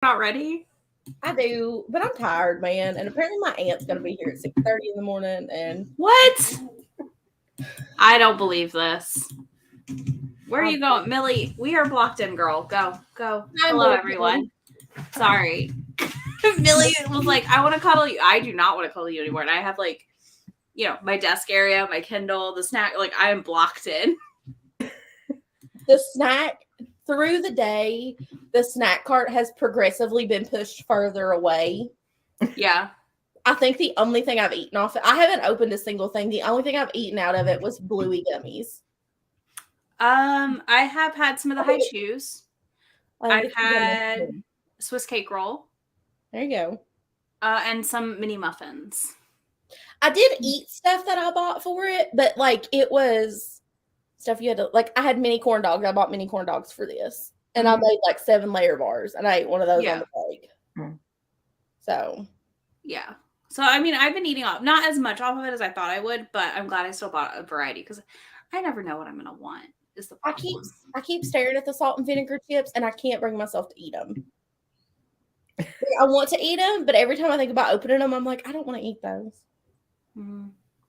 Not ready? I do, but I'm tired, man. And apparently my aunt's gonna be here at 6:30 in the morning. And what? I don't believe this. Where are you going, Millie? We are blocked in, girl. Go. Hello, everyone. Sorry. Millie was like, I want to cuddle you. I do not want to cuddle you anymore. And I have my desk area, my Kindle, the snack. Like, I am blocked in. The snack through the day, the snack cart has progressively been pushed further away. Yeah. I think the only thing I've eaten off it, I haven't opened a single thing. The only thing I've eaten out of it was Bluey gummies. I have had some of the high chews. I've had Swiss cake roll. There you go. And some mini muffins. I did eat stuff that I bought for it, but it was stuff you had to, I had mini corn dogs. I bought mini corn dogs for this. And I made 7 layer bars, and I ate one of those on the break. So. Yeah. So, I mean, I've been eating not as much off of it as I thought I would, but I'm glad I still bought a variety because I never know what I'm going to want is the problem. I keep staring at the salt and vinegar chips, and I can't bring myself to eat them. I want to eat them, but every time I think about opening them, I'm like, I don't want to eat those.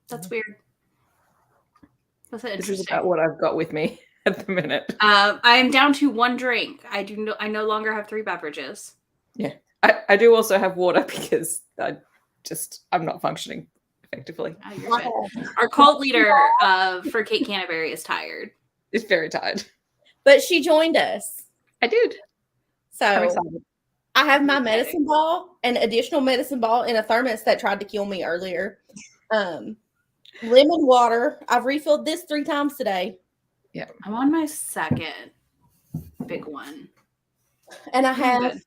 That's weird. This is about what I've got with me at the minute. I am down to 1 drink. I no longer have 3 beverages. Yeah. I do also have water because I'm not functioning effectively. Our cult leader for Kate Canterbury is tired. Is very tired. But she joined us. I did. So I have my medicine ball, an additional medicine ball in a thermos that tried to kill me earlier. Lemon water. I've refilled this 3 times today. Yeah. I'm on my 2nd big one. And I have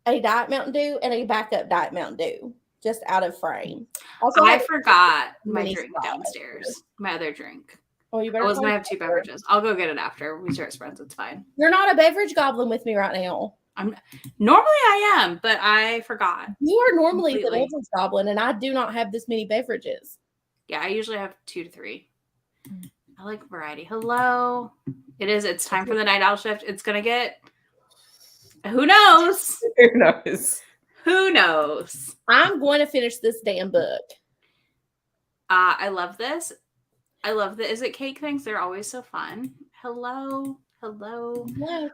a Diet Mountain Dew and a backup Diet Mountain Dew just out of frame. Also, I forgot my drink downstairs. My other drink. Oh, you better. I was going to have 2 beverages. I'll go get it after we start spreads. It's fine. You're not a beverage goblin with me right now. Normally I am, but I forgot. You are normally the beverage goblin, and I do not have this many beverages. Yeah, I usually have 2 to 3. I like variety. Hello. It's time for the night owl shift. It's going to get, who knows? Who knows? I'm going to finish this damn book. I love this. I love the Is It Cake things. They're always so fun. Hello. Yes.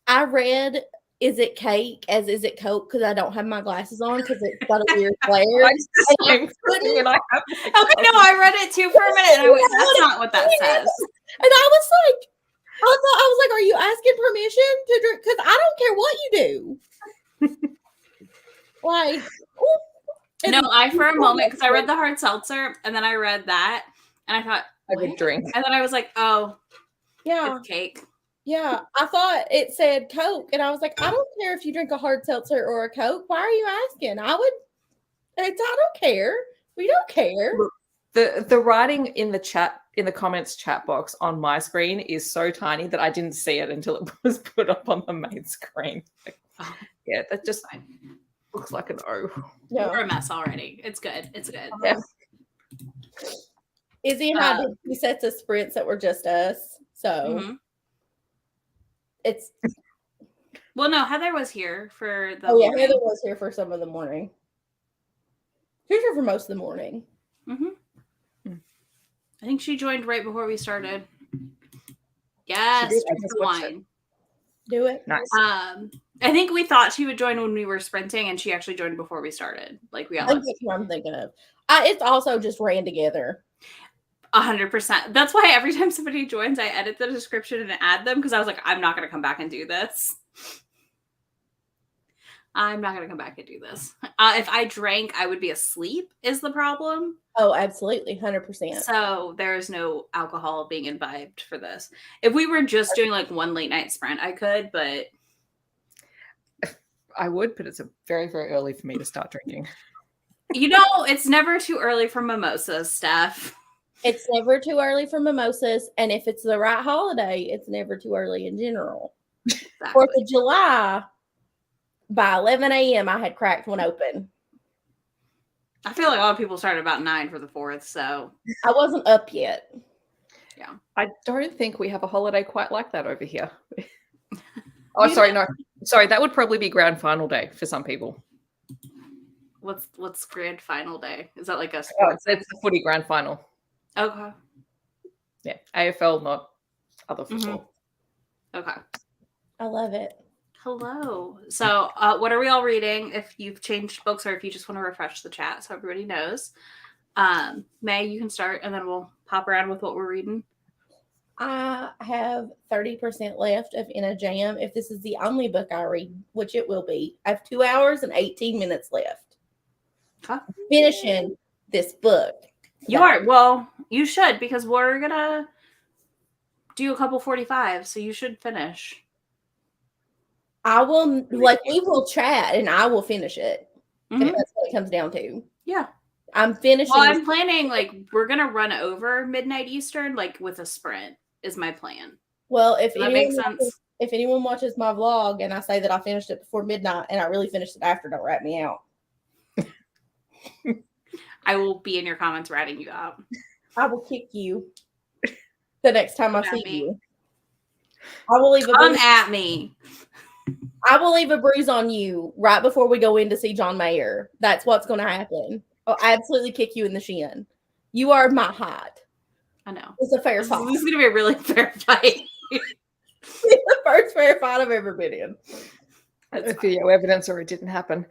I read Is It Cake as Is It Coke because I don't have my glasses on because it's got a weird flare. Okay, no, I read it too for a minute and I went, that's not what that says. And I was like, are you asking permission to drink? Because I don't care what you do. No, I for a moment, because I read the hard seltzer and then I read that and I thought, I would drink. And then I was like, oh, yeah, it's cake. Yeah, I thought it said Coke, and I was like, I don't care if you drink a hard seltzer or a Coke. Why are you asking? I don't care. We don't care. The writing in the comments chat box on my screen is so tiny that I didn't see it until it was put up on the main screen. Yeah, that just looks like an O. Yeah. We're a mess already. It's good. Yeah. Izzy and I did 2 sets of sprints that were just us, so. It's well, no, Heather was here for the morning. Heather was here for some of the morning. She was here for most of the morning. I think she joined right before we started. Yes, the wine. Do it. Nice. I think we thought she would join when we were sprinting, and she actually joined before we started. That's what I'm thinking of. It's also just ran together. 100%. That's why every time somebody joins, I edit the description and add them because I was like, I'm not going to come back and do this. If I drank, I would be asleep is the problem. Oh, absolutely. 100%. So there's no alcohol being imbibed for this. If we were just doing 1 late night sprint, I could, but. I would, but it's very, very early for me to start drinking. It's never too early for mimosas, Steph. It's never too early for mimosas, and if it's the right holiday, it's never too early in general. Exactly. 4th of July, by 11 a.m., I had cracked one open. I feel like a lot of people started about 9 for the 4th, so. I wasn't up yet. Yeah. I don't think we have a holiday quite like that over here. Oh, sorry, no. Sorry, that would probably be grand final day for some people. What's grand final day? Is that like a Oh, sports? it's the footy grand final. Okay. Yeah, AFL, not other football. Okay. I love it. Hello. So, what are we all reading? If you've changed books or if you just want to refresh the chat so everybody knows. Mae, you can start and then we'll pop around with what we're reading. I have 30% left of In a Jam. If this is the only book I read, which it will be, I have 2 hours and 18 minutes left. Huh? Finishing this book. You are. Well, you should because we're going to do a couple 45, so you should finish. I will, we will chat and I will finish it. If that's what it comes down to. Yeah. I'm finishing. Well, I'm planning, we're going to run over midnight Eastern, with a sprint is my plan. Well, if that makes sense. If anyone watches my vlog and I say that I finished it before midnight and I really finished it after, don't rat me out. I will be in your comments ratting you out. I will kick you the next time I see you. I will leave at me. I will leave a bruise on you right before we go in to see John Mayer. That's what's going to happen. I'll absolutely kick you in the shin. You are my height. I know. It's a fair fight. This is going to be a really fair fight. It's the first fair fight I've ever been in. That's video evidence or it didn't happen.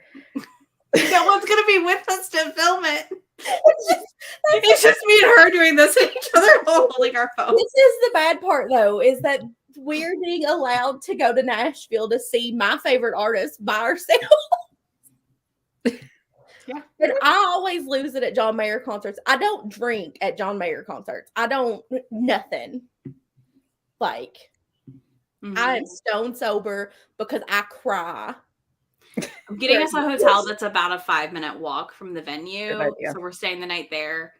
No one's going to be with us to film it. It's just me and her doing this and each other holding our phone. This is the bad part, though, is that we're being allowed to go to Nashville to see my favorite artist by ourselves. Yeah. And I always lose it at John Mayer concerts. I don't drink at John Mayer concerts. I don't, nothing. I am stone sober because I cry. I'm getting us a hotel that's about a 5-minute walk from the venue. So we're staying the night there.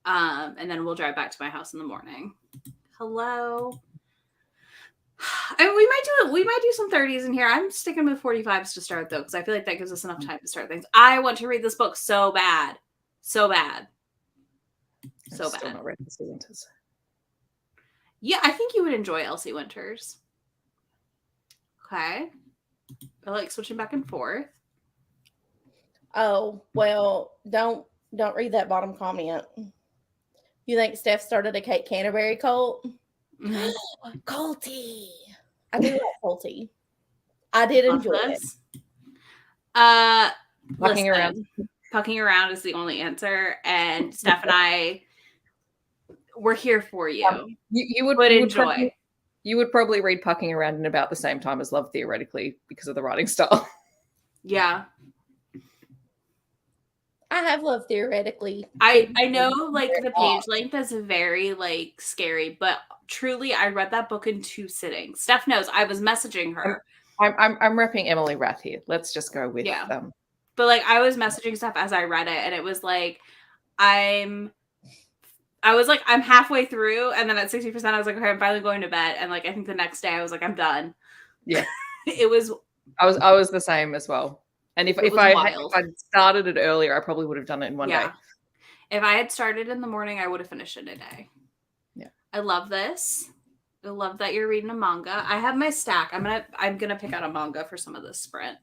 And then we'll drive back to my house in the morning. Hello. We might do some 30s in here. I'm sticking with 45s to start though, because I feel like that gives us enough time to start things. I want to read this book so bad. So bad. So bad. Still not read Elsie Winters. Yeah, I think you would enjoy Elsie Winters. Okay. I like switching back and forth. Oh, well, don't read that bottom comment. You think Steph started a Kate Canterbury cult? Mm-hmm. Culty. I do like culty. I did enjoy it. Pucking around is the only answer, and Steph and I, we're here for you. You would enjoy. You would probably read Pucking Around in about the same time as Love Theoretically because of the writing style. Yeah. I have Love Theoretically. I know the page length is very scary, but truly I read that book in 2 sittings. Steph knows I was messaging her. I'm repping Emily Rath here. Let's just go with them. But I was messaging Steph as I read it, and it was I'm halfway through, and then at 60%, I was like, okay, I'm finally going to bed. And I think the next day I was like, I'm done. Yeah. I was the same as well. And if I'd started it earlier, I probably would have done it in one day. If I had started in the morning, I would have finished it in a day. Yeah. I love this. I love that you're reading a manga. I have my stack. I'm gonna pick out a manga for some of this sprint.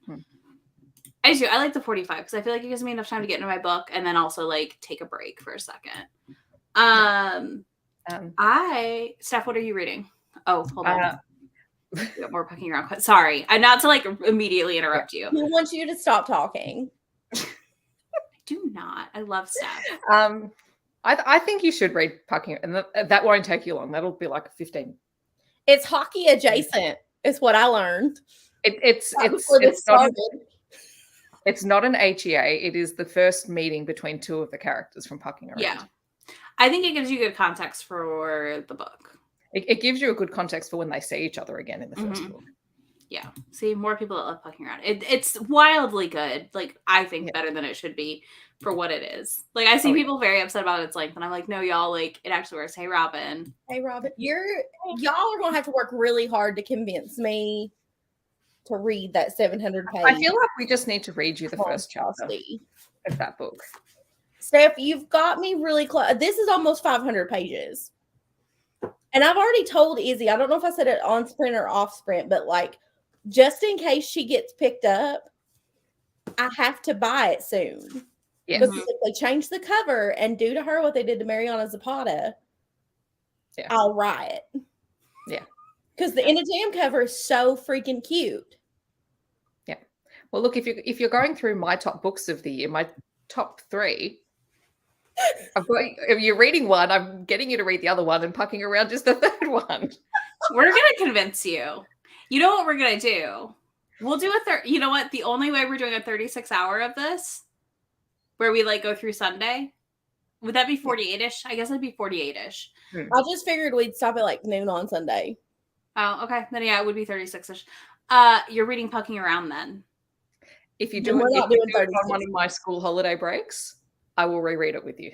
I do. I like the 45 because I feel like it gives me enough time to get into my book and then also take a break for a second. Steph, what are you reading? Oh, hold on. We got more Pucking Around. Sorry. I'm not to immediately interrupt you. Who wants you to stop talking? I do not. I love Steph. I think you should read Pucking, and that won't take you long. That'll be 15. It's hockey adjacent, is what I learned. It's not an HEA. It is the first meeting between 2 of the characters from Pucking Around. Yeah. I think it gives you good context for the book. It gives you a good context for when they see each other again in the first book. Yeah. See, more people that love Pucking Around. It's wildly good. I think better than it should be for what it is. I see people very upset about its length, and I'm like, no, y'all, it actually works. Hey, Robin. Y'all are going to have to work really hard to convince me to read that 700 page. I feel like we just need to read you the first chapter of that book. Steph, you've got me really close. This is almost 500 pages. And I've already told Izzy, I don't know if I said it on sprint or off sprint, but just in case she gets picked up, I have to buy it soon. Yes. Because if they change the cover and do to her what they did to Mariana Zapata, I'll riot. Yeah. Because the In a Jam cover is so freaking cute. Yeah. Well, look, if you're going through my top books of the year, my top 3, if you're reading one, I'm getting you to read the other one and pucking around just the third one. We're gonna convince you. You know what we're gonna do? We'll do you know what? The only way we're doing a 36-hour of this, where we like go through Sunday, would that be 48-ish? I guess it'd be 48-ish. I just figured we'd stop at like noon on Sunday. Oh, okay. Then yeah, it would be 36-ish. You're reading Pucking Around then. If you do it on one of my school holiday breaks, I will reread it with you.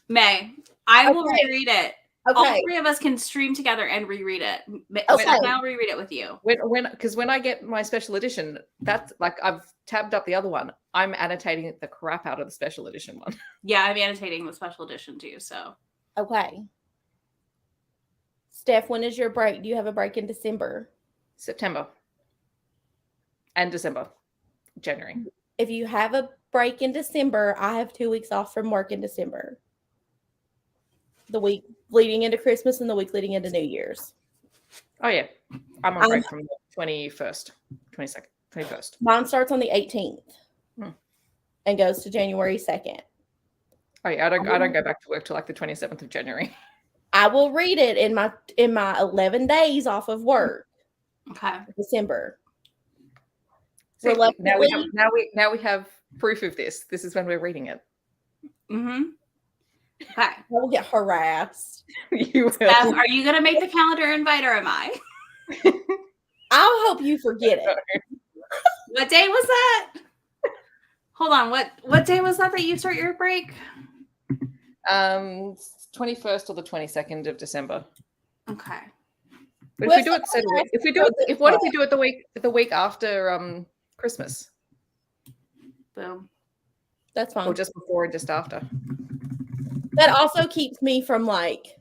May, I will reread it. Okay. All 3 of us can stream together and reread it. Okay. And I'll reread it with you. Because when I get my special edition, that's like I've tabbed up the other one. I'm annotating the crap out of the special edition one. Yeah, I'm annotating the special edition too. So okay. Steph, when is your break? Do you have a break in December? September. And December. January. If you have a break in December, I have 2 weeks off from work in December. The week leading into Christmas and the week leading into New Year's. Oh, yeah. I'm on break from the 21st. Mine starts on the 18th and goes to January 2nd. Oh, yeah. I don't go back to work till like the 27th of January. I will read it in my 11 days off of work. Okay. December. See, now we have proof of this. This is when we're reading it. Mm-hmm. Okay. I will get harassed. You will. Steph, are you going to make the calendar invite or am I? I'll help you forget it. What day was that? Hold on. What day was that you start your break? 21st or the 22nd of December. Okay. But if we do it the week after Christmas? Boom. That's fine. Or just before and just after. That also keeps me from like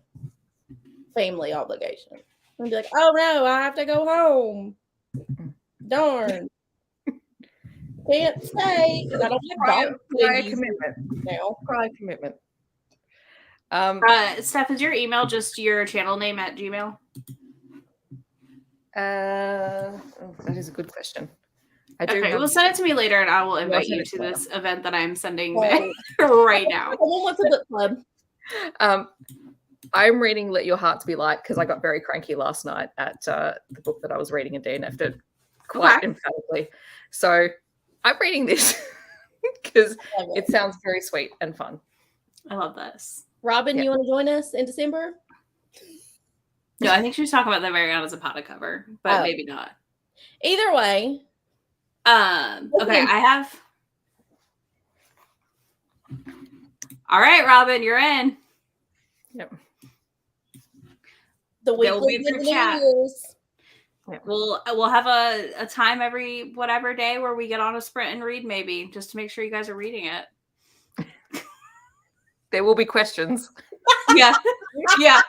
family obligation. I'll be like, oh no, I have to go home. Darn. Can't stay. I don't have prior commitment now. Prior commitment. Steph, is your email just your channel name at Gmail? That is a good question. Okay, well, send it to me later, and I will invite you to this event that I'm sending right now. What's a book club? I'm reading "Let Your Hearts Be Light" because I got very cranky last night at the book that I was reading and DNF'd it quite emphatically. So I'm reading this because it sounds very sweet and fun. I love this. Robin, you want to join us in December? No, I think she was talking about the Mariana Zapata cover, but maybe not. Either way. Okay, I have. All right, Robin, you're in. Yep. The weekly group chat. We'll have a time every whatever day where we get on a sprint and read, maybe just to make sure you guys are reading it. There will be questions. Yeah. Yeah.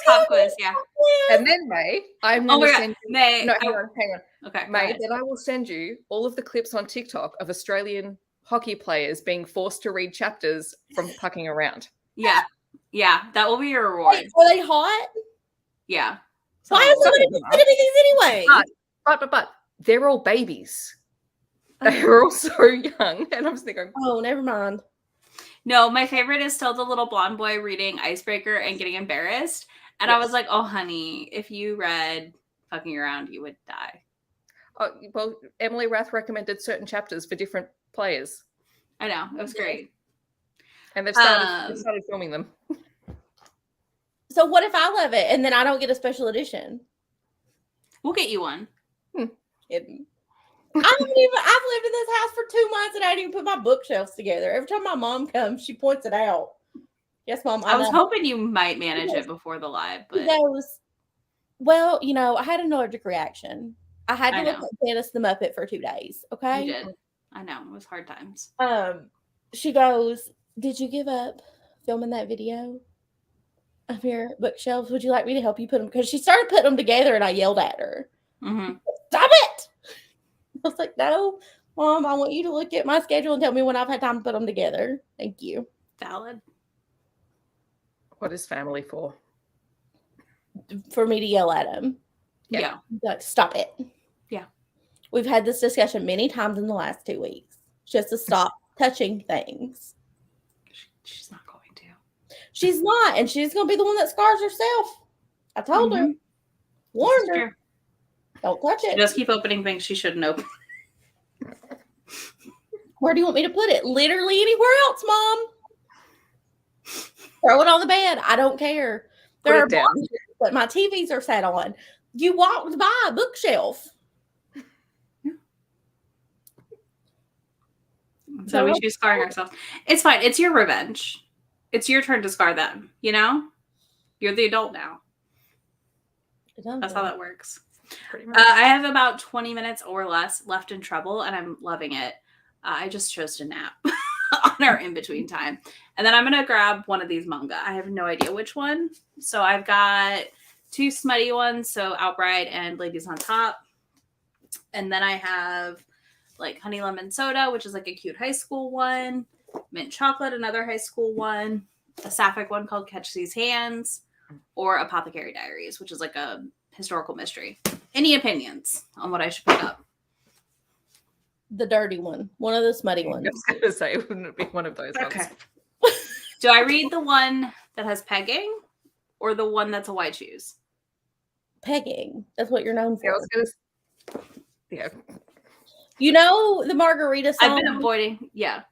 Pop quiz, yeah. And then May, I'm going to send you. May. No, hang on. Okay. May, then I will send you all of the clips on TikTok of Australian hockey players being forced to read chapters from Pucking Around. Yeah. Yeah. That will be your reward. Wait, are they hot? Yeah. Why is somebody editing these anyway? But they're all babies. They're all so young. And I'm just thinking, oh, never mind. No, my favorite is still the little blonde boy reading Icebreaker and getting embarrassed. And I was like, oh, honey, if you read Fucking Around, you would die. Oh, well, Emily Rath recommended certain chapters for different players. I know. It was great. And they've started filming them. So what if I love it and then I don't get a special edition? We'll get you one. I've lived in this house for 2 months and I didn't even put my bookshelves together. Every time my mom comes, she points it out. Yes, Mom. I was hoping you might manage it before the live, but well, I had an allergic reaction. I had to look at Dennis the Muppet for 2 days. Okay. You did. I know. It was hard times. She goes, "Did you give up filming that video?" of your bookshelves. Would you like me to help you put them? Because she started putting them together and I yelled at her. Mm-hmm. Stop it! I was like, no, Mom, I want you to look at my schedule and tell me when I've had time to put them together. Thank you. Valid. What is family for? For me to yell at him. Yeah. Like, stop it. Yeah. We've had this discussion many times in the last 2 weeks. Just to stop touching things. She's not going to. She's not, and she's going to be the one that scars herself. I told her. Warned her. True. Don't touch it. Just keep opening things she shouldn't open. Where do you want me to put it? Literally anywhere else, Mom. Throw it on the bed. I don't care. There are boxes that my TVs are sat on. You walked by a bookshelf. So we choose scarring ourselves. It's fine. It's your revenge. It's your turn to scar them. You know? You're the adult now. That's how that works. Pretty much. I have about 20 minutes or less left in Trouble, and I'm loving it. I just chose to nap on our in-between time. And then I'm going to grab one of these manga. I have no idea which one. So I've got 2 smutty ones, so Outright and Ladies on Top. And then I have like Honey Lemon Soda, which is like a cute high school one. Mint Chocolate, another high school one. A sapphic one called Catch These Hands. Or Apothecary Diaries, which is like a historical mystery. Any opinions on what I should pick up? The dirty one. One of the smutty ones. I was going to say, wouldn't it be one of those Okay. ones? Do I read the one that has pegging or the one that's a white shoes? Pegging. That's what you're known for. Yeah, I was going to. Yeah. You know the Margarita song? I've been avoiding. Yeah.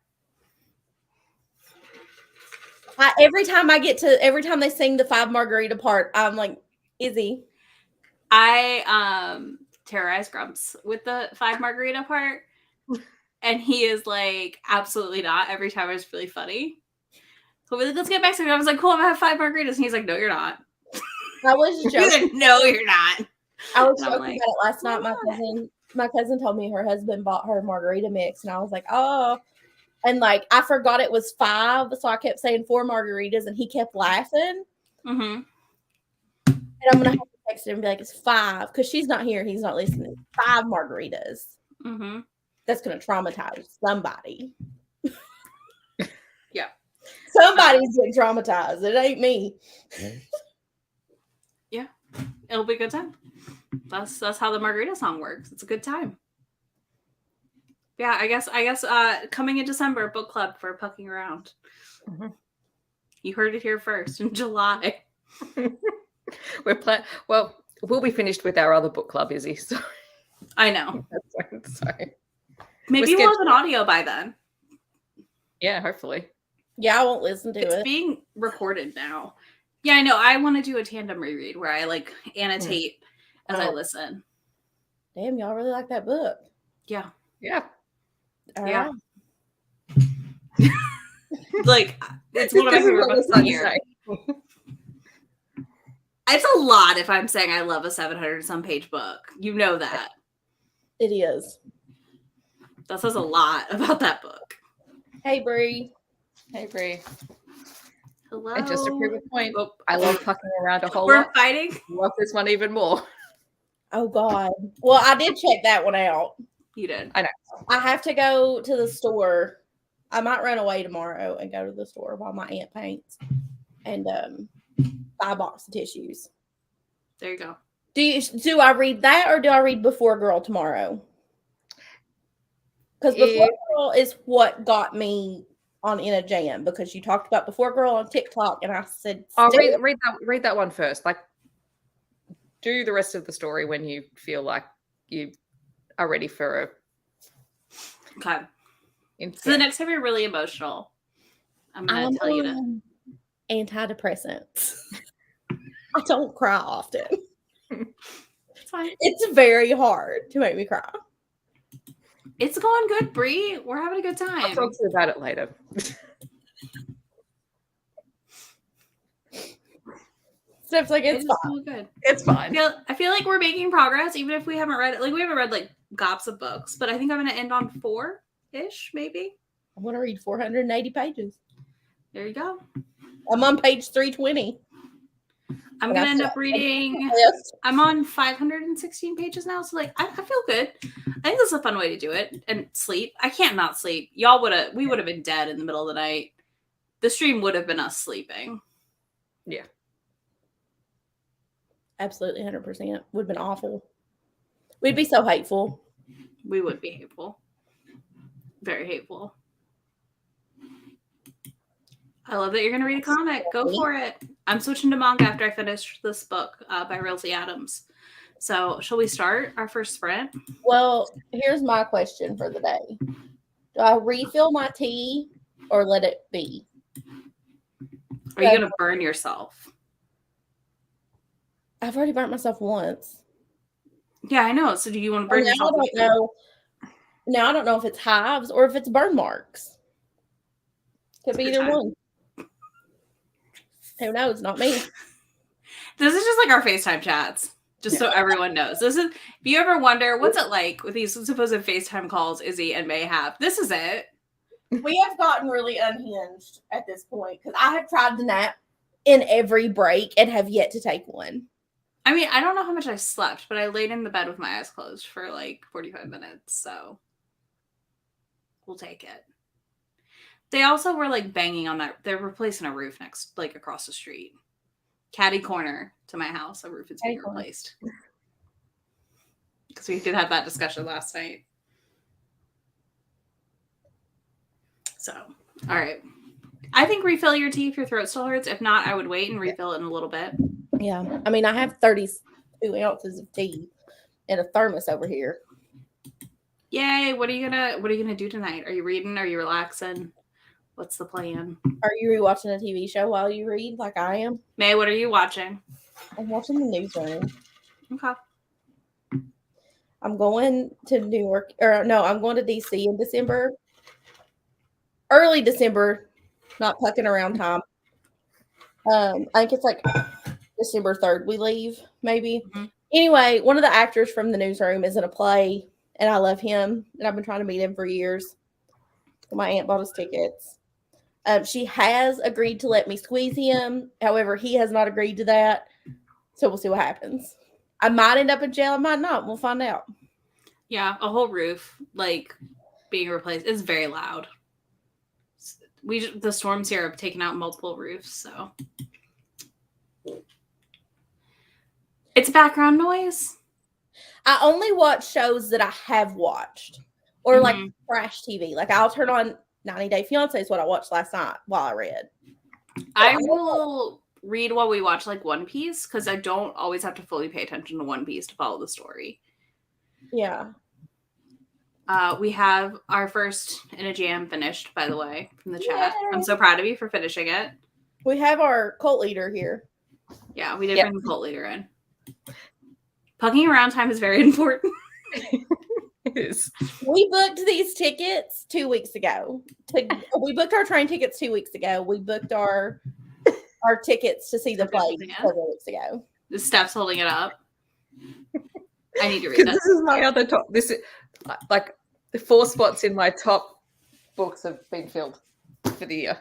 Every time they sing the 5 margarita part, I'm like, Izzy. I terrorize Grumps with the 5 margarita part. And he is like, absolutely not. Every time it's really funny. He'll be like, let's get back to it. I was like, cool, I'm gonna have 5 margaritas. And he's like, no, you're not. I was He's joking. like, no, you're not. I was And I'm joking like, about it last night. My cousin told me her husband bought her margarita mix, and I was like, oh. And like I forgot it was 5, so I kept saying 4 margaritas, and he kept laughing. Mm-hmm. And I'm gonna have to text him and be like, it's 5, because she's not here. He's not listening. 5 margaritas. Mm-hmm. That's gonna traumatize somebody. Yeah. Somebody's getting traumatized. It ain't me. Yeah. It'll be a good time. That's how the margarita song works. It's a good time. Yeah, I guess coming in December, book club for Pucking Around. Mm-hmm. You heard it here first in July. Well, we'll be finished with our other book club, Izzy. So I know. Sorry. Maybe we'll have an audio by then. Yeah, hopefully. Yeah, I won't listen to It's it. being recorded now. Yeah, I know. I want to do a tandem reread where I like annotate as I listen. Damn, y'all really like that book. Yeah. Yeah. All Yeah. right. Like, it's one of my favorite books of the year. It's a lot if I'm saying I love a 700-some page book. You know that. It is. That says a lot about that book. Hey, Bree. Hey, Bree. Hello. And just to prove a point, Oh, I love pucking around a whole we're lot. fighting. I love this one even more. Oh, God. Well, I did check that one out. You did. I know. I have to go to the store. I might run away tomorrow and go to the store while my aunt paints and buy a box of tissues. There you go. Do I read that or do I read Before Girl tomorrow? Because Before Girl is what got me on In a Jam, because you talked about Before Girl on TikTok and I said, I'll read that one first. Like, do the rest of the story when you feel like you are ready for a. Okay. So the next time you're really emotional, I'm going to tell you to. Antidepressants. I don't cry often. It's fine. It's very hard to make me cry. It's going good, Bree. We're having a good time. I'll talk to you about it later. Stuff's like it's fine. So good. It's fine. I feel like we're making progress, even if we haven't read it. Like, we haven't read like gobs of books, but I think I'm going to end on 4-ish, maybe. I'm going to read 480 pages. There you go. I'm on page 320. I'm going to end up reading. I'm on 516 pages now. So like, I feel good. I think this is a fun way to do it and sleep. I can't not sleep. We would have been dead in the middle of the night. The stream would have been us sleeping. Yeah. Absolutely 100%. Would have been awful. We'd be so hateful. We would be hateful. Very hateful. I love that you're going to read a comic. Go for it. I'm switching to manga after I finish this book by Readathon. So, shall we start our first sprint? Well, here's my question for the day. Do I refill my tea or let it be? Are you going to burn yourself? I've already burnt myself once. Yeah, I know. So, do you want to burn yourself? I don't know. Now, I don't know if it's hives or if it's burn marks. Could be either one. Who knows? Not me. This is just like our FaceTime chats, just so everyone knows. This is, if you ever wonder what's it like with these supposed FaceTime calls Izzy and May have, this is it. We have gotten really unhinged at this point because I have tried to nap in every break and have yet to take one. I mean, I don't know how much I slept, but I laid in the bed with my eyes closed for like 45 minutes, so we'll take it. They also were like banging on that. They're replacing a roof next, like across the street. Caddy corner to my house, a roof is being replaced. Because we did have that discussion last night. So, all right. I think refill your tea if your throat still hurts. If not, I would wait and refill it in a little bit. Yeah. I mean, I have 32 ounces of tea in a thermos over here. Yay. What are you gonna do tonight? Are you reading? Are you relaxing? What's the plan? Are you rewatching a TV show while you read like I am? May, what are you watching? I'm watching the newsroom. Okay. I'm going to New York, I'm going to DC in December. Early December, not pucking around time. I think it's like December 3rd we leave, maybe. Mm-hmm. Anyway, one of the actors from the newsroom is in a play, and I love him, and I've been trying to meet him for years. My aunt bought us tickets. She has agreed to let me squeeze him. However, he has not agreed to that. So we'll see what happens. I might end up in jail. I might not. We'll find out. Yeah, a whole roof, like, being replaced is very loud. The storms here have taken out multiple roofs, so. It's background noise. I only watch shows that I have watched. Or, like, trash TV. Like, I'll turn on 90 Day Fiancé is what I watched last night while I read. I will read while we watch like One Piece because I don't always have to fully pay attention to One Piece to follow the story. Yeah. We have our first In a Jam finished, by the way, from the chat. Yay. I'm so proud of you for finishing it. We have our cult leader here. Yeah, we did bring the cult leader in. Pucking around time is very important. It is. We booked these tickets 2 weeks ago. We booked our train tickets 2 weeks ago. We booked our tickets to see the play several weeks ago. The Steph's holding it up. I need to read that. This is my other top. This is like the 4 spots in my top books have been filled for the year.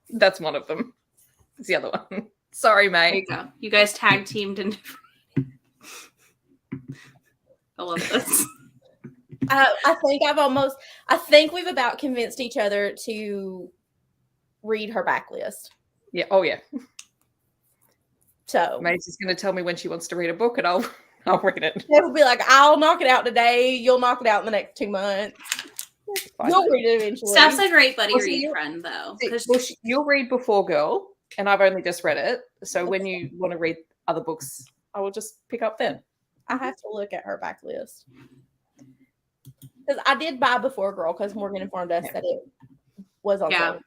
That's one of them. It's the other one. Sorry, Mae. There you go. You guys tag teamed in. I love this. I think we've about convinced each other to read her backlist. Yeah. Oh, yeah. So Mae's just going to tell me when she wants to read a book, and I'll read it. It'll be like, I'll knock it out today. You'll knock it out in the next 2 months. You'll read it eventually. Steph's a great buddy read friend, though. You'll read before Girl, and I've only just read it. So when you want to read other books, I will just pick up then. I have to look at her backlist. Because I did buy Before Girl because Morgan informed us that it was on sale.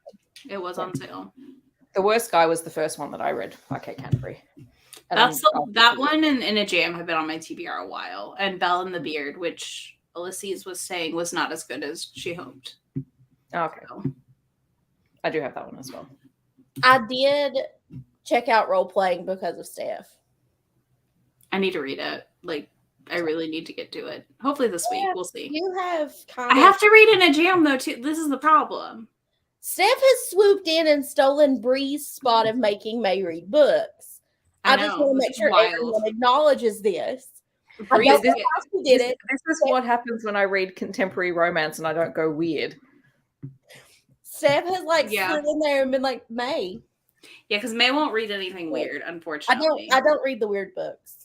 It was on sale. The Worst Guy was the first one that I read by Kate Canterbury. That one and In a Jam have been on my TBR a while. And Belle and the Beard, which Ulysses was saying was not as good as she hoped. Okay. So. I do have that one as well. I did check out role playing because of Steph. I need to read it. Like, I really need to get to it. Hopefully this week. We'll see. I have to read In a Jam, though, too. This is the problem. Steph has swooped in and stolen Bree's spot of making May read books. I just want to make sure everyone acknowledges this. I don't know how she did it. This is what happens when I read contemporary romance and I don't go weird. Steph has like stood in there and been like, Mae. Yeah, because Mae won't read anything weird, unfortunately. I don't read the weird books.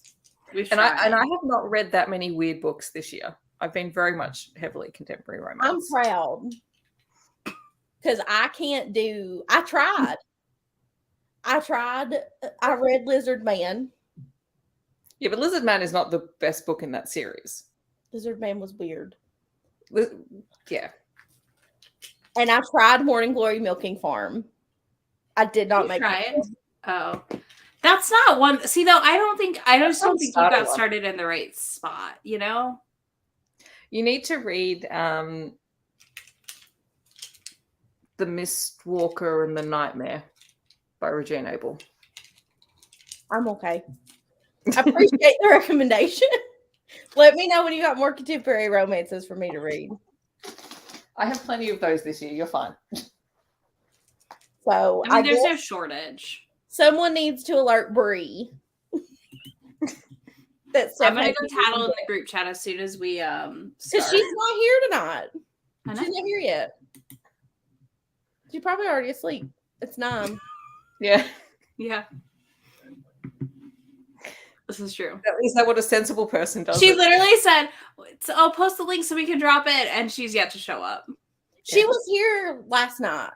And I have not read that many weird books this year. I've been very much heavily contemporary romance. I'm proud. Because I can't do, I tried. I read Lizard Man. Yeah, but Lizard Man is not the best book in that series. Lizard Man was weird. Yeah. And I tried Morning Glory Milking Farm. I did not make it. Oh. That's not one. See, though, I just don't think you got started in the right spot, you know? You need to read The Mistwalker and the Nightmare by Regine Abel. I'm okay. I appreciate the recommendation. Let me know when you got more contemporary romances for me to read. I have plenty of those this year. You're fine. So I mean, there's no shortage. Someone needs to alert Bree. I'm gonna go tattle in the group chat as soon as we start. Because she's not here tonight. She's not here yet. She's probably already asleep. It's 9. Yeah. Yeah. This is true. Is that what a sensible person does? She literally said, I'll post the link so we can drop it, and she's yet to show up. She was here last night.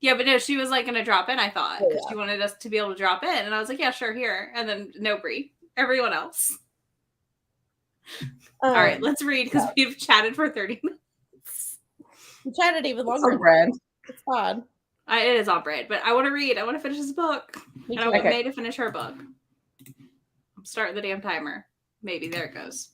Yeah, but no, she was like going to drop in, I thought, because she wanted us to be able to drop in. And I was like, yeah, sure, here. And then no Bree. Everyone else. All right, let's read because we've chatted for 30 minutes. We chatted even longer. On brand. It's fine. It is on brand, but I want to read. I want to finish this book. And I want Mae to finish her book. I'm starting the damn timer. Maybe. There it goes.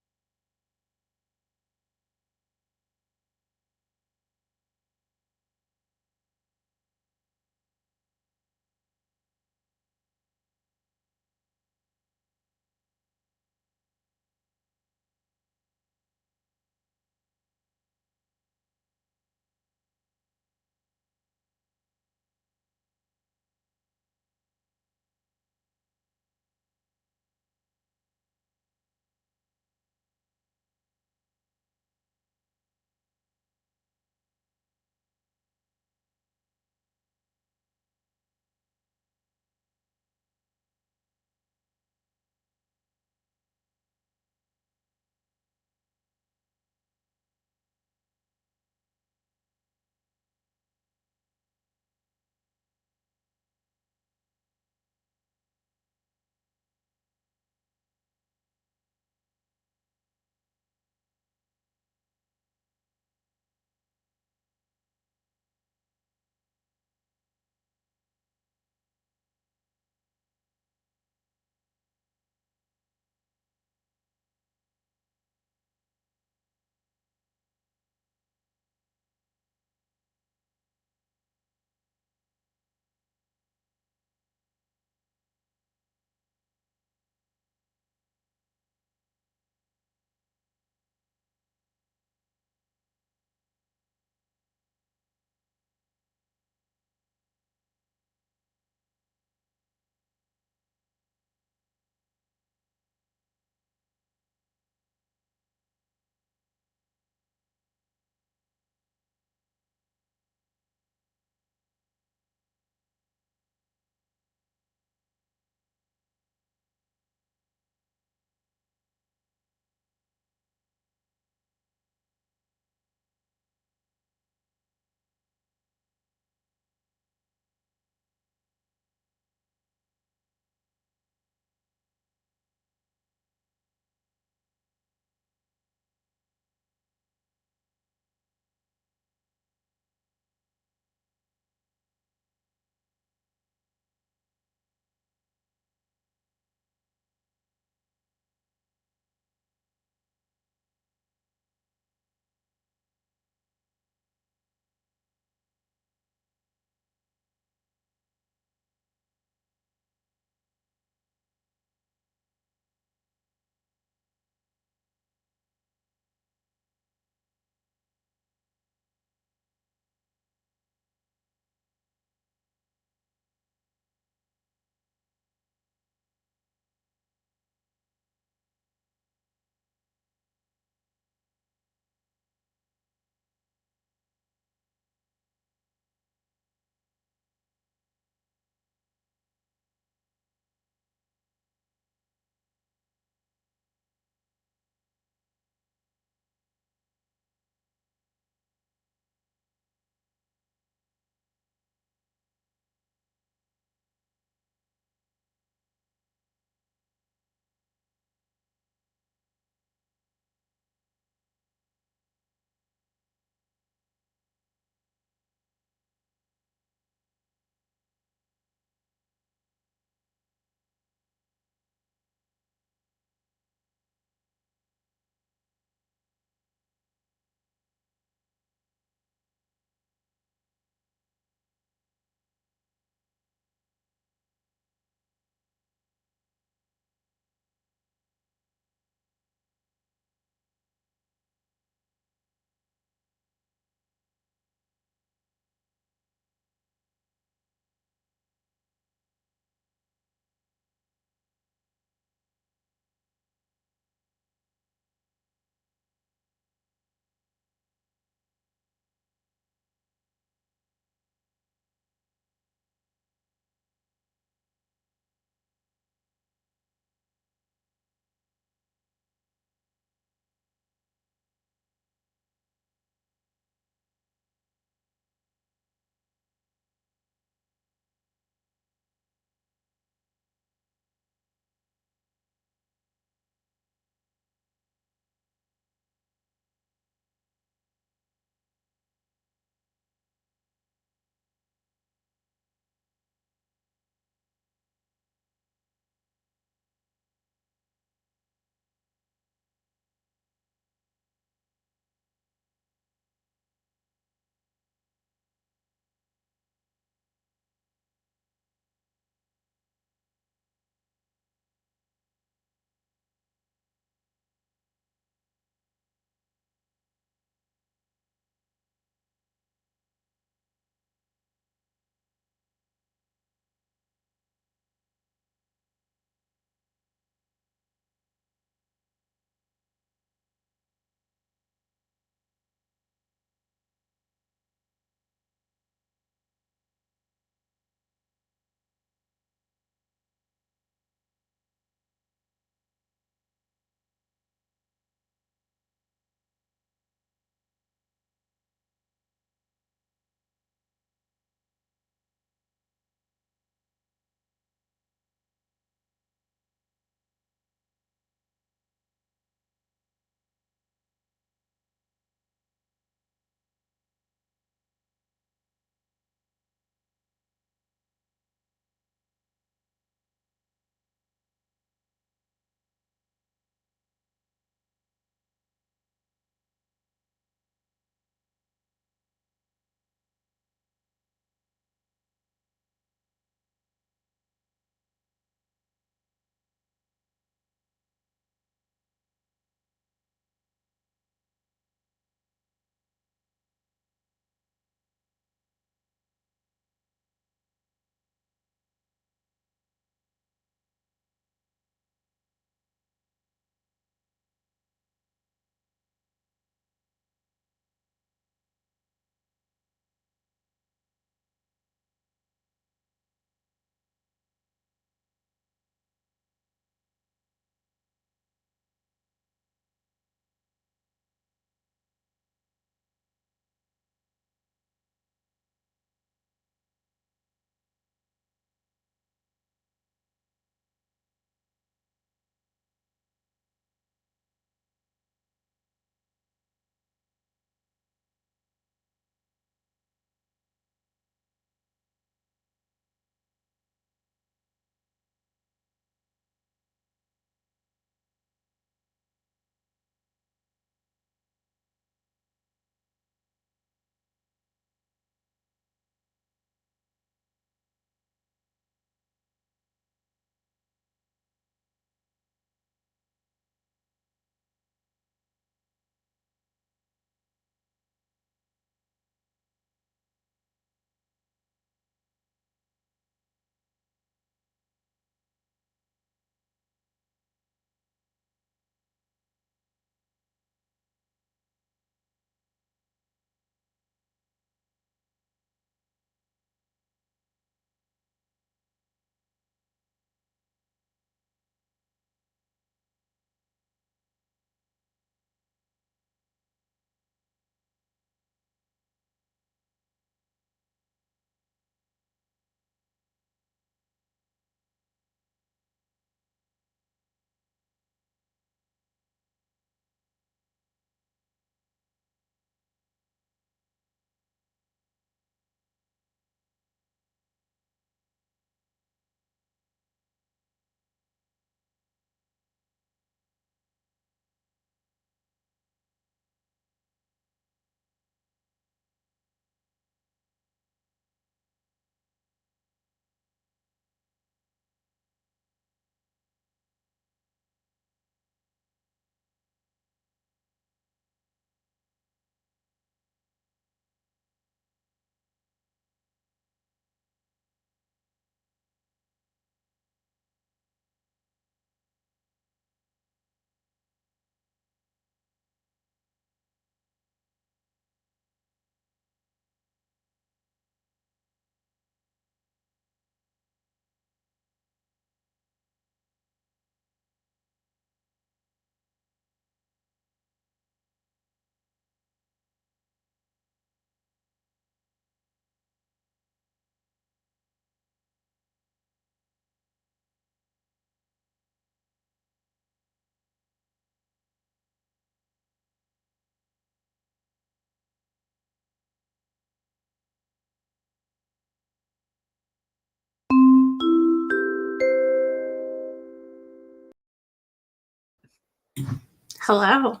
Hello.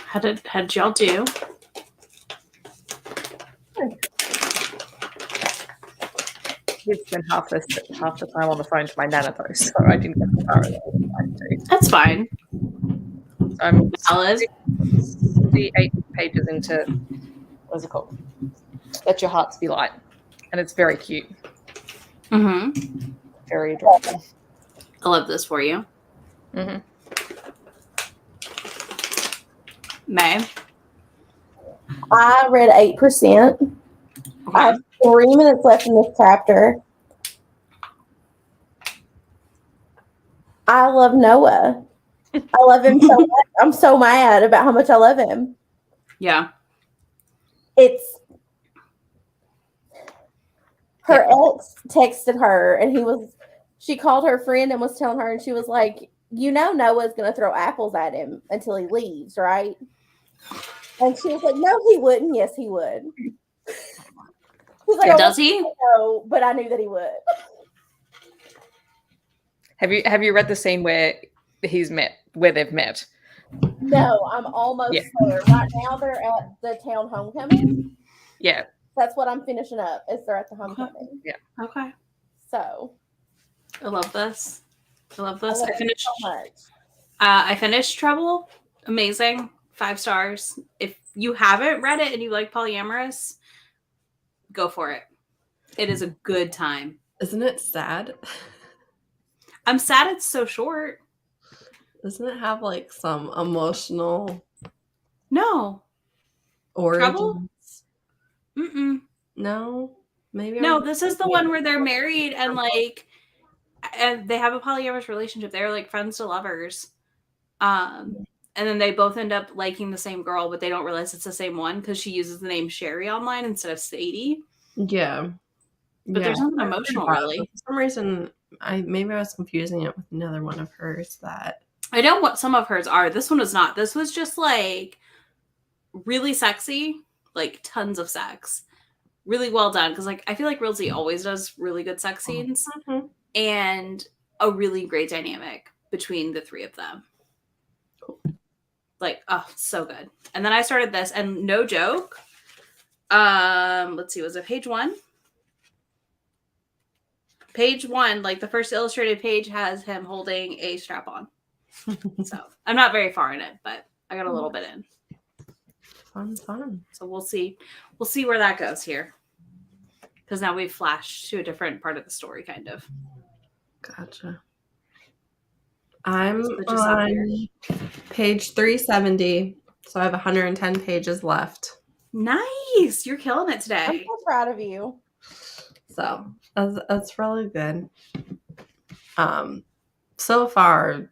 How did y'all do? He spent half the time on the phone to my nana though, so I didn't get the power that That's fine. So I'm Valid. 68 pages into what's it called? Let Your Hearts Be Light, and it's very cute, Mm-hmm. very adorable. I love this for you. Mm-hmm. Mae. I read 8%. I have 3 minutes left in this chapter. I love Noah. I love him so much. I'm so mad about how much I love him. Yeah. It's her ex texted her and she called her friend and was telling her, and she was like, Noah's gonna throw apples at him until he leaves, right? And she was like, no, he wouldn't. Yes, he would. He's like, Does he? No, but I knew that he would. Have you read the scene where they've met? No, I'm almost there. Right now they're at the town homecoming. Yeah. That's what I'm finishing up, is they're at the homecoming. Yeah. Okay. So I love this. I I finished so much. I finished Trouble. Amazing. 5 stars. If you haven't read it and you like polyamorous, go for it. It is a good time. Isn't it sad? I'm sad it's so short. Doesn't it have like some emotional No. origins? Trouble? Mm-mm. No? Maybe No, this is the one where they're married and they have a polyamorous relationship. They're like friends to lovers. And then they both end up liking the same girl, but they don't realize it's the same one because she uses the name Sherry online instead of Sadie. Yeah. But there's nothing emotional, really. For some reason, I was confusing it with another one of hers that I know what some of hers are. This one was not. This was just like really sexy, like tons of sex. Really well done. Because like I feel like Rilsey always does really good sex scenes. Mm-hmm. And a really great dynamic between the 3 of them. Like, oh, so good. And then I started this, and no joke. Let's see, was it page 1? Page 1, like the first illustrated page has him holding a strap on. So I'm not very far in it, but I got a little bit in. Fun. So we'll see. We'll see where that goes here. Because now we've flashed to a different part of the story, kind of. Gotcha. I'm just on page 370, so I have 110 pages left. Nice! You're killing it today. I'm so proud of you. So that's really good. So far,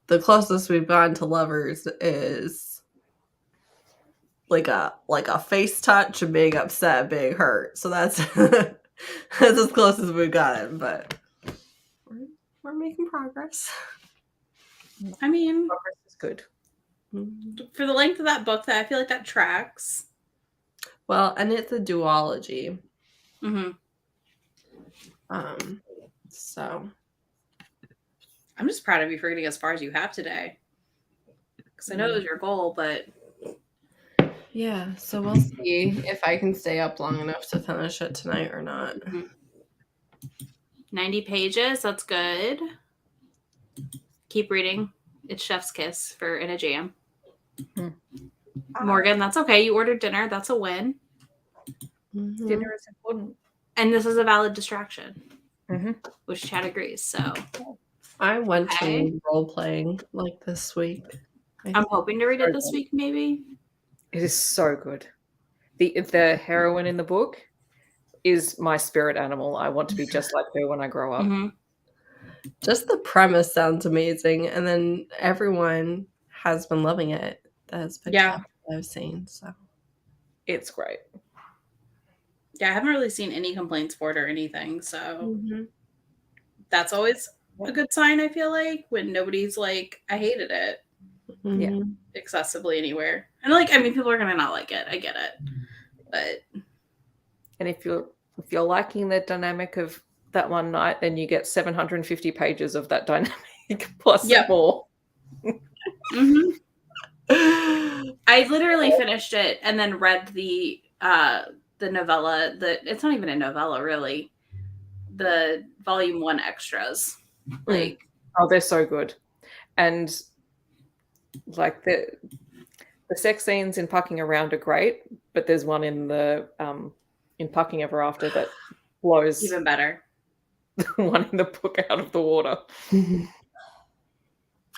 the closest we've gone to lovers is like a face touch, a being upset, being hurt. So that's that's as close as we've gotten, but we're making progress. I mean, Progress is good. for the length of that book, that I feel like that tracks. Well, and it's a duology. Mm-hmm. So I'm just proud of you for getting as far as you have today. Because I know it was your goal, but yeah, so we'll see if I can stay up long enough to finish it tonight or not. 90 pages, that's good. Keep reading. It's Chef's Kiss for In a Jam. Morgan, that's okay. You ordered dinner. That's a win. Mm-hmm. Dinner is important. And this is a valid distraction. Which Chad agrees. So I went to role playing like this week. I'm hoping to read it this week, maybe. It is so good. The heroine in the book is my spirit animal. I want to be just like her when I grow up. Mm-hmm. Just the premise sounds amazing, and then everyone has been loving it. That's what I've seen. So it's great. Yeah, I haven't really seen any complaints for it or anything. So that's always a good sign, I feel like, when nobody's like, I hated it excessively anywhere. And like, I mean, people are gonna not like it. I get it. But and if you're liking the dynamic of that one night, then you get 750 pages of that dynamic plus Yep. more. Mm-hmm. I literally finished it and then read the novella. It's not even a novella, really. The volume 1 extras. Like, oh, they're so good, and like the sex scenes in Pucking Around are great, but there's one in Pucking Ever After that blows even better. the one in the book out of the water.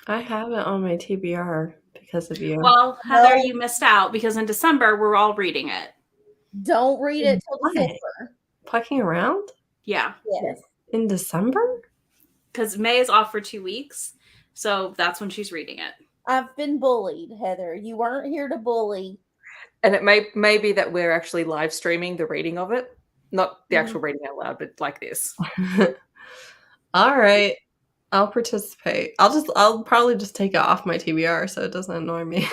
I have it on my TBR because of you. Well, Heather, you missed out because in December we're all reading it. Don't read it till Why? December. Pucking Around? Yeah. Yes. In December? Because May is off for 2 weeks, so that's when she's reading it. I've been bullied, Heather. You weren't here to bully. And it may be that we're actually live streaming the reading of it. Not the actual reading out loud, but like this. All right. I'll participate. I'll probably just take it off my TBR so it doesn't annoy me.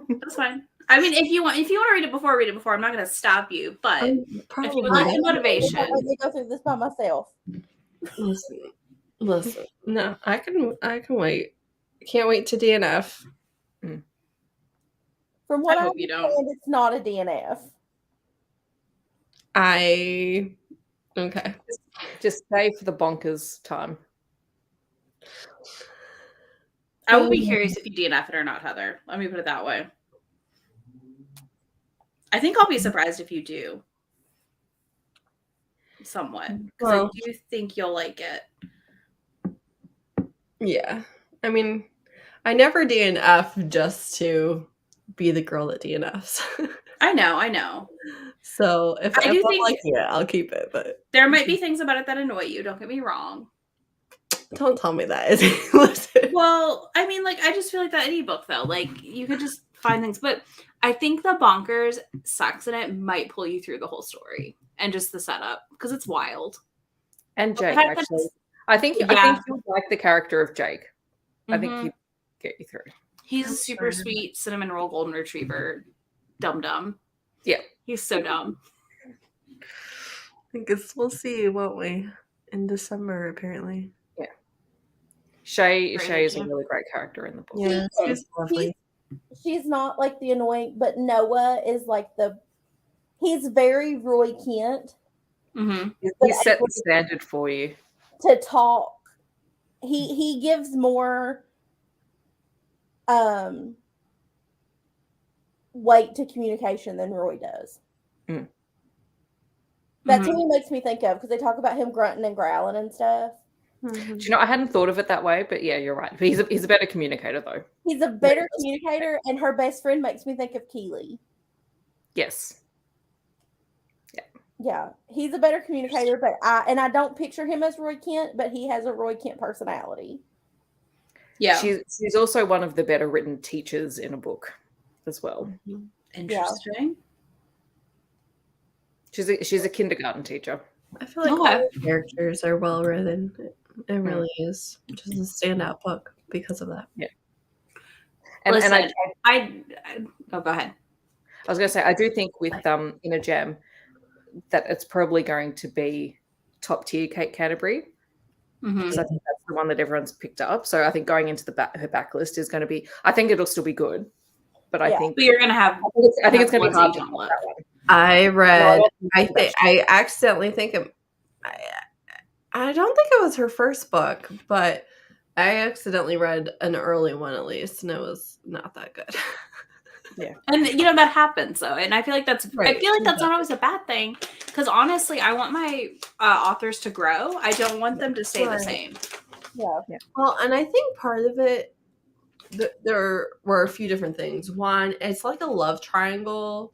That's fine. I mean, if you want to read it before. I'm not going to stop you. But if you would like the motivation, Let me go through this by myself. Listen. No, I can wait. Can't wait to DNF. From what I I hope you understand, don't. it's not a DNF. Okay. Just stay for the bonkers time. I will be curious if you DNF it or not, Heather. Let me put it that way. I think I'll be surprised if you do. Somewhat. Because I do think you'll like it. Yeah. I mean, I never DNF just to be the girl that DNFs. I know. So if I do think like it, I'll keep it. But there might be things about it that annoy you. Don't get me wrong. don't tell me that. Listen. Well, I mean, like, I just feel like that any book, though. Like, you could just find things. But I think the bonkers sex in it might pull you through the whole story and just the setup because it's wild. And Jake, actually. I think you'll like the character of Jake. I think he'll get you through. He's a super sweet cinnamon roll golden retriever. Dum-dum. Yeah. He's so dumb. I guess we'll see, won't we? In December, apparently. Yeah. Shay is a really great character in the book. Yeah, she's lovely. She's not like the annoying, but Noah is like he's very Roy Kent. Mm-hmm. He set the standard for you. To talk. He gives more weight to communication than Roy does. That's who he makes me think of because they talk about him grunting and growling and stuff. Do you know, I hadn't thought of it that way, but yeah, you're right. But he's a better communicator, though. He's a better communicator, and her best friend makes me think of Keely. Yes. Yeah, he's a better communicator, but I don't picture him as Roy Kent, but he has a Roy Kent personality. Yeah. She's also one of the better written teachers in a book as well. Interesting. She's a kindergarten teacher. I feel like all the characters are well written. It really is just a standout book because of that. Yeah. And go ahead. I was going to say, I do think with Inner Gem that it's probably going to be top tier Kate Canterbury. Because I think that's the one that everyone's picked up. So I think going into her backlist is going to be, I think it'll still be good. But I think you're going to have, I think it's going to be hard to that one. I accidentally think I don't think it was her first book, but I accidentally read an early one at least, and it was not that good. Yeah, and that happens though, and I feel like that's right. I feel like that's not always a bad thing because honestly, I want my authors to grow. I don't want them to stay the same. Yeah. Well, and I think part of it, there were a few different things. One, it's like a love triangle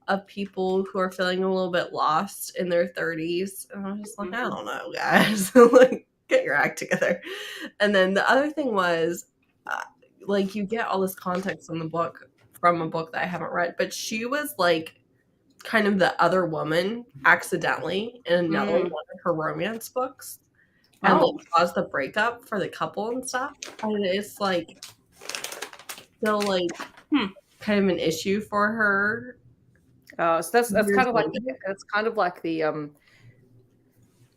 of people who are feeling a little bit lost in their 30s. And I'm just like, I don't know, guys. Like, get your act together. And then the other thing was, like, you get all this context from a book that I haven't read, but she was like kind of the other woman accidentally in another one of her romance books. And like caused the breakup for the couple and stuff. And it's like still like kind of an issue for her. So that's kind of like the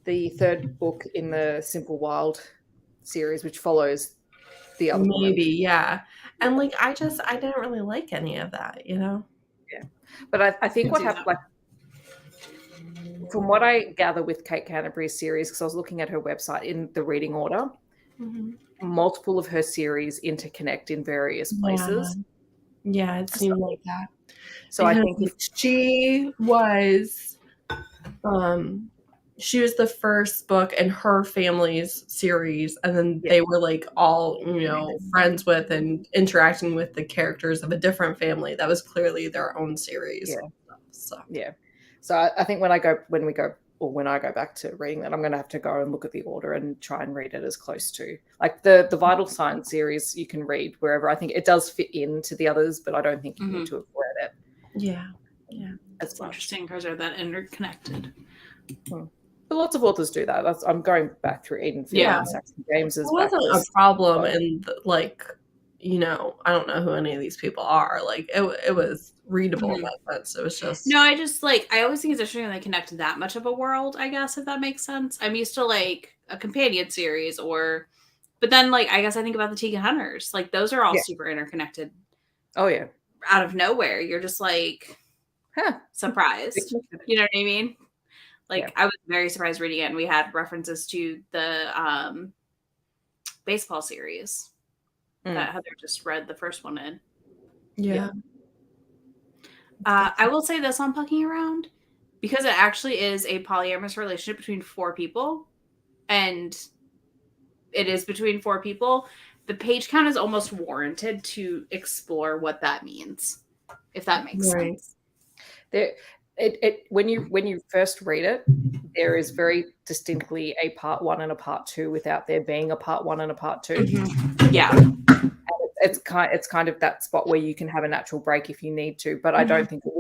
the third book in the Simple Wild series, which follows the other woman. Maybe, yeah. And like I didn't really like any of that, you know? Yeah. But I think what happened, like, from what I gather with Kate Canterbury's series, because I was looking at her website in the reading order, multiple of her series interconnect in various places. Yeah, it seemed like that. So I think she was the first book in her family's series, and then they were like all, you know, friends with and interacting with the characters of a different family that was clearly their own series. So I think when I go back to reading that, I'm going to have to go and look at the order and try and read it as close to, like, the Vital Signs series you can read wherever. I think it does fit into the others, but I don't think you need to have read it. Yeah. That's interesting because they're that interconnected. But lots of authors do that. I'm going back through Eden Field and Saxon James's. It wasn't a problem, and like, you know, I don't know who any of these people are. Like, it was readable in that sense. It was just I always think it's interesting when they connect that much of a world, I guess, if that makes sense. I'm used to like a companion series but then like I guess I think about the Tegan Hunters. Like those are all super interconnected. Oh yeah. Out of nowhere. You're just like surprised. You know what I mean? Like I was very surprised reading it, and we had references to the baseball series that Heather just read the first one in. Yeah. I will say this on Pucking Around, because it actually is a polyamorous relationship between 4 people, and it is between 4 people. The page count is almost warranted to explore what that means, if that makes sense. When you first read it, there is very distinctly a part 1 and a part 2 without there being a part 1 and a part 2. Yeah. It's kind of that spot where you can have a natural break if you need to, but I don't think it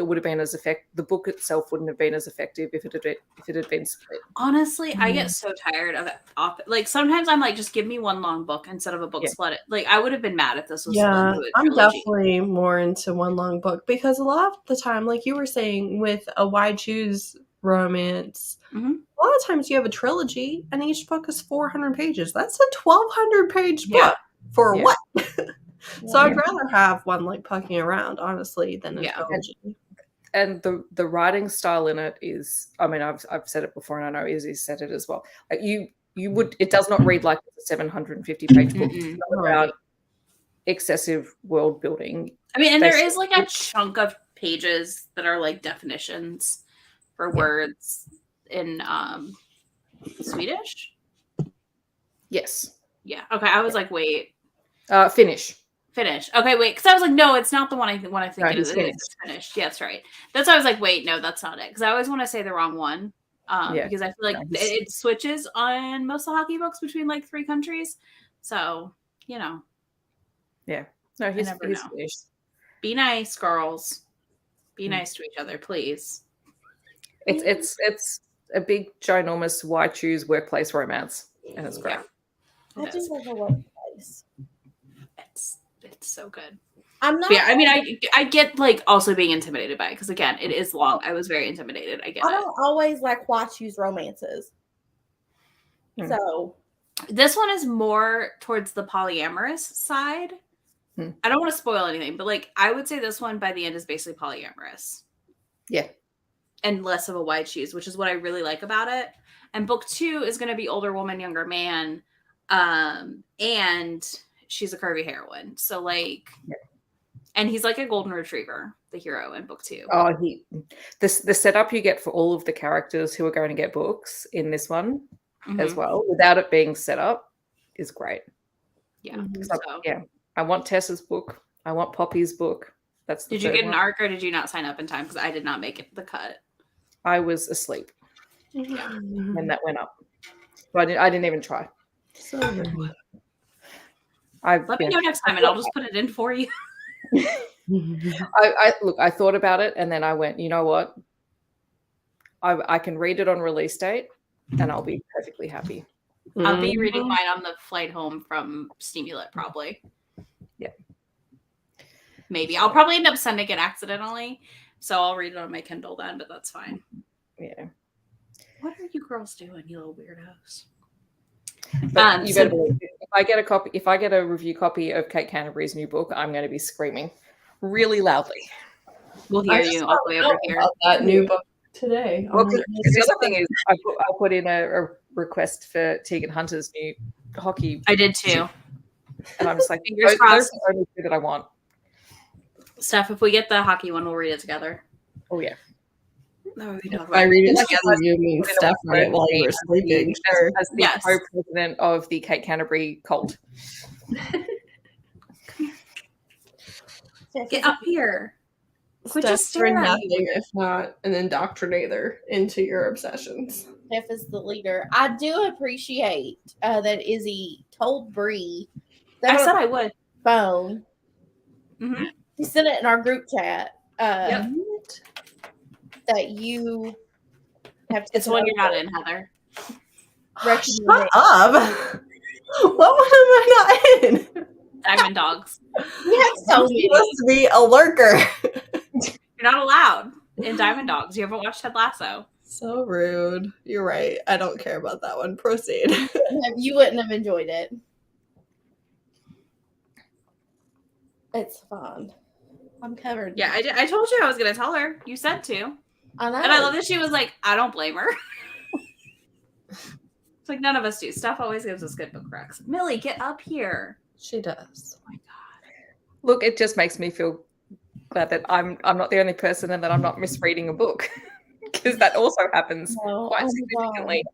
would have been as effective. The book itself wouldn't have been as effective if it had been split. Honestly, I get so tired of it. Like sometimes I'm like, just give me one long book instead of a book split. Like I would have been mad if this was split into a I'm definitely more into one long book, because a lot of the time, like you were saying, with a Why Choose romance, a lot of times you have a trilogy and each book is 400 pages. That's a 1,200 page book. For what? So I'd rather have one like Pucking Around, honestly, than a trilogy. And the writing style in it is, I mean, I've said it before, and I know Izzy said it as well. Like it does not read like a 750 page book. It's not about excessive world building. I mean, and there is like a chunk of pages that are like definitions for words in Swedish. Yes. Yeah. Okay. I was like, wait. Finnish. Okay, wait. Because I was like, no, it's not the one I think it is. It's Finnish. Yeah, that's right. That's why I was like, wait, no, that's not it. Because I always want to say the wrong one. Because I feel like it switches on most of the hockey books between like 3 countries. So, you know. Yeah. No, he's Finnish. Be nice, girls. Be nice to each other, please. It's a big, ginormous Why Choose workplace romance, and it's great. I do love a workplace. It's so good. I'm not. Yeah, I mean, I get like also being intimidated by it, because again, it is long. I was very intimidated. I don't always like Why Choose romances. So this one is more towards the polyamorous side. I don't want to spoil anything, but like I would say this one by the end is basically polyamorous. Yeah. And less of a Why Choose, which is what I really like about it. And book 2 is going to be older woman, younger man. And she's a curvy heroine. So like, and he's like a golden retriever, the hero in book 2. Oh, the setup you get for all of the characters who are going to get books in this one as well, without it being set up, is great. Yeah. I want Tessa's book. I want Poppy's book. Did you get an arc, or did you not sign up in time? Because I did not make it the cut. I was asleep when that went up. But I didn't even try. So let me know next time, and I'll just put it in for you. I thought about it, and then I went, you know what? I can read it on release date, and I'll be perfectly happy. I'll be reading mine on the flight home from Steamulet, probably. Yeah. Maybe. I'll probably end up sending it accidentally, so I'll read it on my Kindle then, but that's fine. Yeah. What are you girls doing, you little weirdos? But you better believe it. If I get a review copy of Kate Canterbury's new book, I'm going to be screaming really loudly. We'll hear you all the way over here. About that new book today. Well, the other thing is, I put in a request for Tegan Hunter's new hockey. I did too. And I'm just like, Fingers those are crossed. the only two that I want. Steph, if we get the hockey one, we'll read it together. Oh, yeah. No, we If I read it together, you mean Steph read it while you were sleeping. Sure. As the co-president of the Kate Canterbury cult. Get up here. Quit just Steph for staring at nothing, me. if not an indoctrinator into your obsessions. Steph is the leader. I do appreciate that Izzy told Bree that I her said I would. phone. Mm-hmm. She sent it in our group chat. Yep. That you have to. It's when you're not in, Heather. Shut up! What one am I not in? Diamond dogs. We have so I'm many. supposed to be a lurker. You're not allowed in Diamond Dogs. You haven't watched Ted Lasso. So rude. You're right. I don't care about that one. Proceed. You wouldn't have enjoyed it. It's fun. I'm covered. Yeah, I told you I was going to tell her. You said to. I know. And I love that she was like, I don't blame her. It's like none of us do. Steph always gives us good book recs. Millie, get up here. She does. Oh my God. Look, it just makes me feel glad that I'm not the only person and that I'm not misreading a book. Because that also happens quite significantly.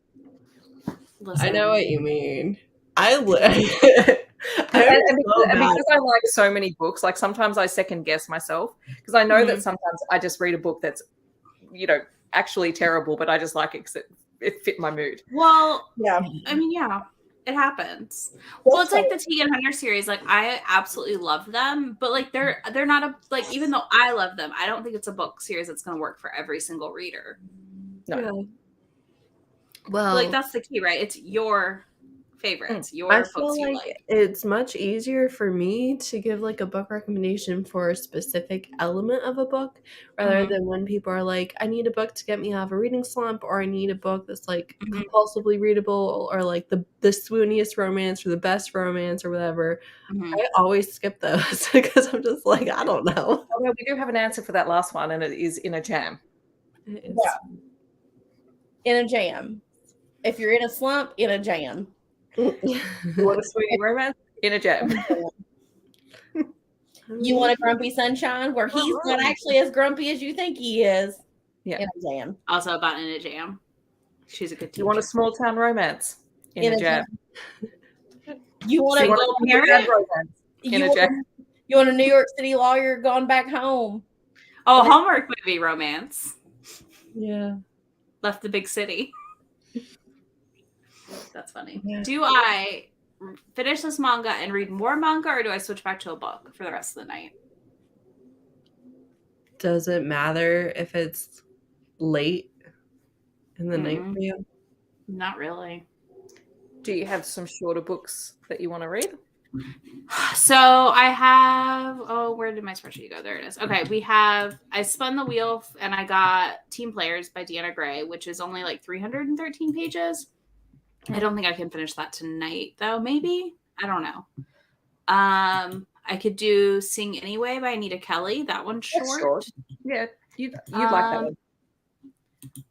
Listen. I know what you mean. And because I like so many books, like sometimes I second guess myself because I know that sometimes I just read a book that's, actually terrible, but I just like it because it fit my mood. Well, Yeah. I mean, yeah, it happens. Well, it's like the Tegan Hunter series. Like, I absolutely love them, but like they're not even though I love them, I don't think it's a book series that's going to work for every single reader. No. Yeah. Well, Like that's the key, right? It's your favorites, your I books feel you like like. it's much easier for me to give like a book recommendation for a specific element of a book rather than when people are like, I need a book to get me out of a reading slump, or I need a book that's like compulsively readable, or like the swooniest romance or the best romance or whatever. I always skip those because I'm just like, I don't know. Although we do have an answer for that last one, and it is In a Jam. Yeah. In a jam. If you're in a slump, in a jam. You want a sweetie romance? In a Jam. You want a grumpy sunshine where he's not actually as grumpy as you think he is. Yeah. In a jam. Also about In a Jam. She's a good teacher. You want a small town romance? In a Jam. You want a Single parent? romance? In a Jam. You want a New York City lawyer gone back home? Oh, Hallmark movie romance. Yeah. Left the big city. That's funny. Yeah. Do I finish this manga and read more manga, or do I switch back to a book for the rest of the night? Does it matter if it's late in the night for you? Not really. Do you have some shorter books that you want to read? So I have, where did my spreadsheet go? There it is. Okay, I spun the wheel and I got Team Players by Deanna Gray, which is only like 313 pages. I don't think I can finish that tonight though. Maybe, I don't know. I could do Sing Anyway by Anita Kelly. That one's short. Yeah, you'd like that one.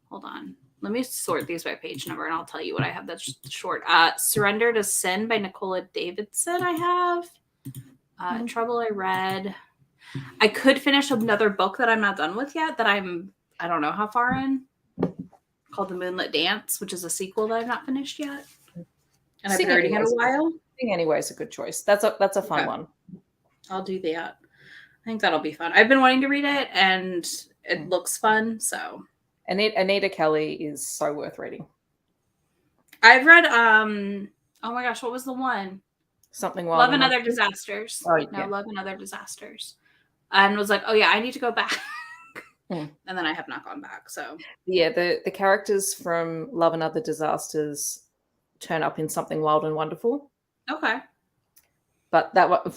Hold on. Let me sort these by page number and I'll tell you what I have that's short. Surrender to Sin by Nicola Davidson I have. Trouble I read. I could finish another book that I'm not done with yet that I don't know how far in, called The Moonlit Dance, which is a sequel that I've not finished yet. And I've been reading it a while. Sing Anyway is a good choice. That's a fun one. I'll do that. I think that'll be fun. I've been wanting to read it and it looks fun, so... Anita Kelly is so worth reading. I've read, oh my gosh, what was the one? Something Wild. Love and Other Disasters. Oh, yeah. Love and Other Disasters. And was like, oh yeah, I need to go back. And then I have not gone back, so. Yeah, the characters from Love and Other Disasters turn up in Something Wild and Wonderful. Okay. But that one,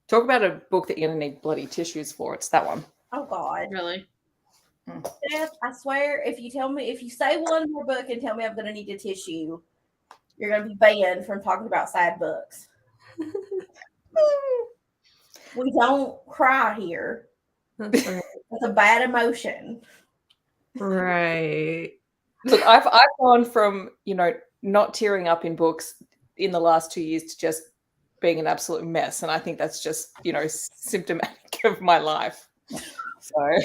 talk about a book that you're going to need bloody tissues for. It's that one. Oh, God. Really? Beth, I swear, if you say one more book and tell me I'm going to need a tissue, you're going to be banned from talking about sad books. We don't cry here. That's right. That's a bad emotion. Right. Look, I've gone from, not tearing up in books in the last 2 years to just being an absolute mess. And I think that's just, symptomatic of my life. So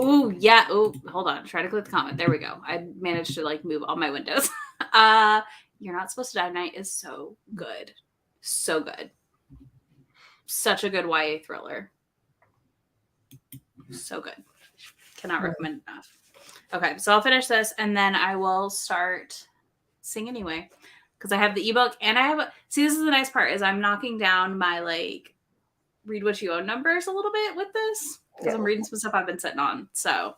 Ooh, yeah. Ooh, hold on. Try to click the comment. There we go. I managed to move all my windows. You're Not Supposed to Die Tonight is so good. So good. Such a good YA thriller. So good. Cannot recommend enough. Okay, so I'll finish this and then I will start Sing Anyway. Because I have the ebook and I have see, this is the nice part is I'm knocking down my read what you own numbers a little bit with this. Because I'm reading some stuff I've been sitting on. So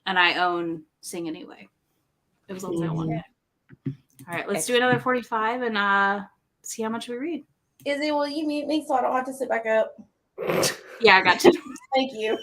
and I own Sing Anyway. It was on sale one day. All right, let's do another 45 and see how much we read. Izzy, will you mute me so I don't have to sit back up? Yeah, I got you. Thank you.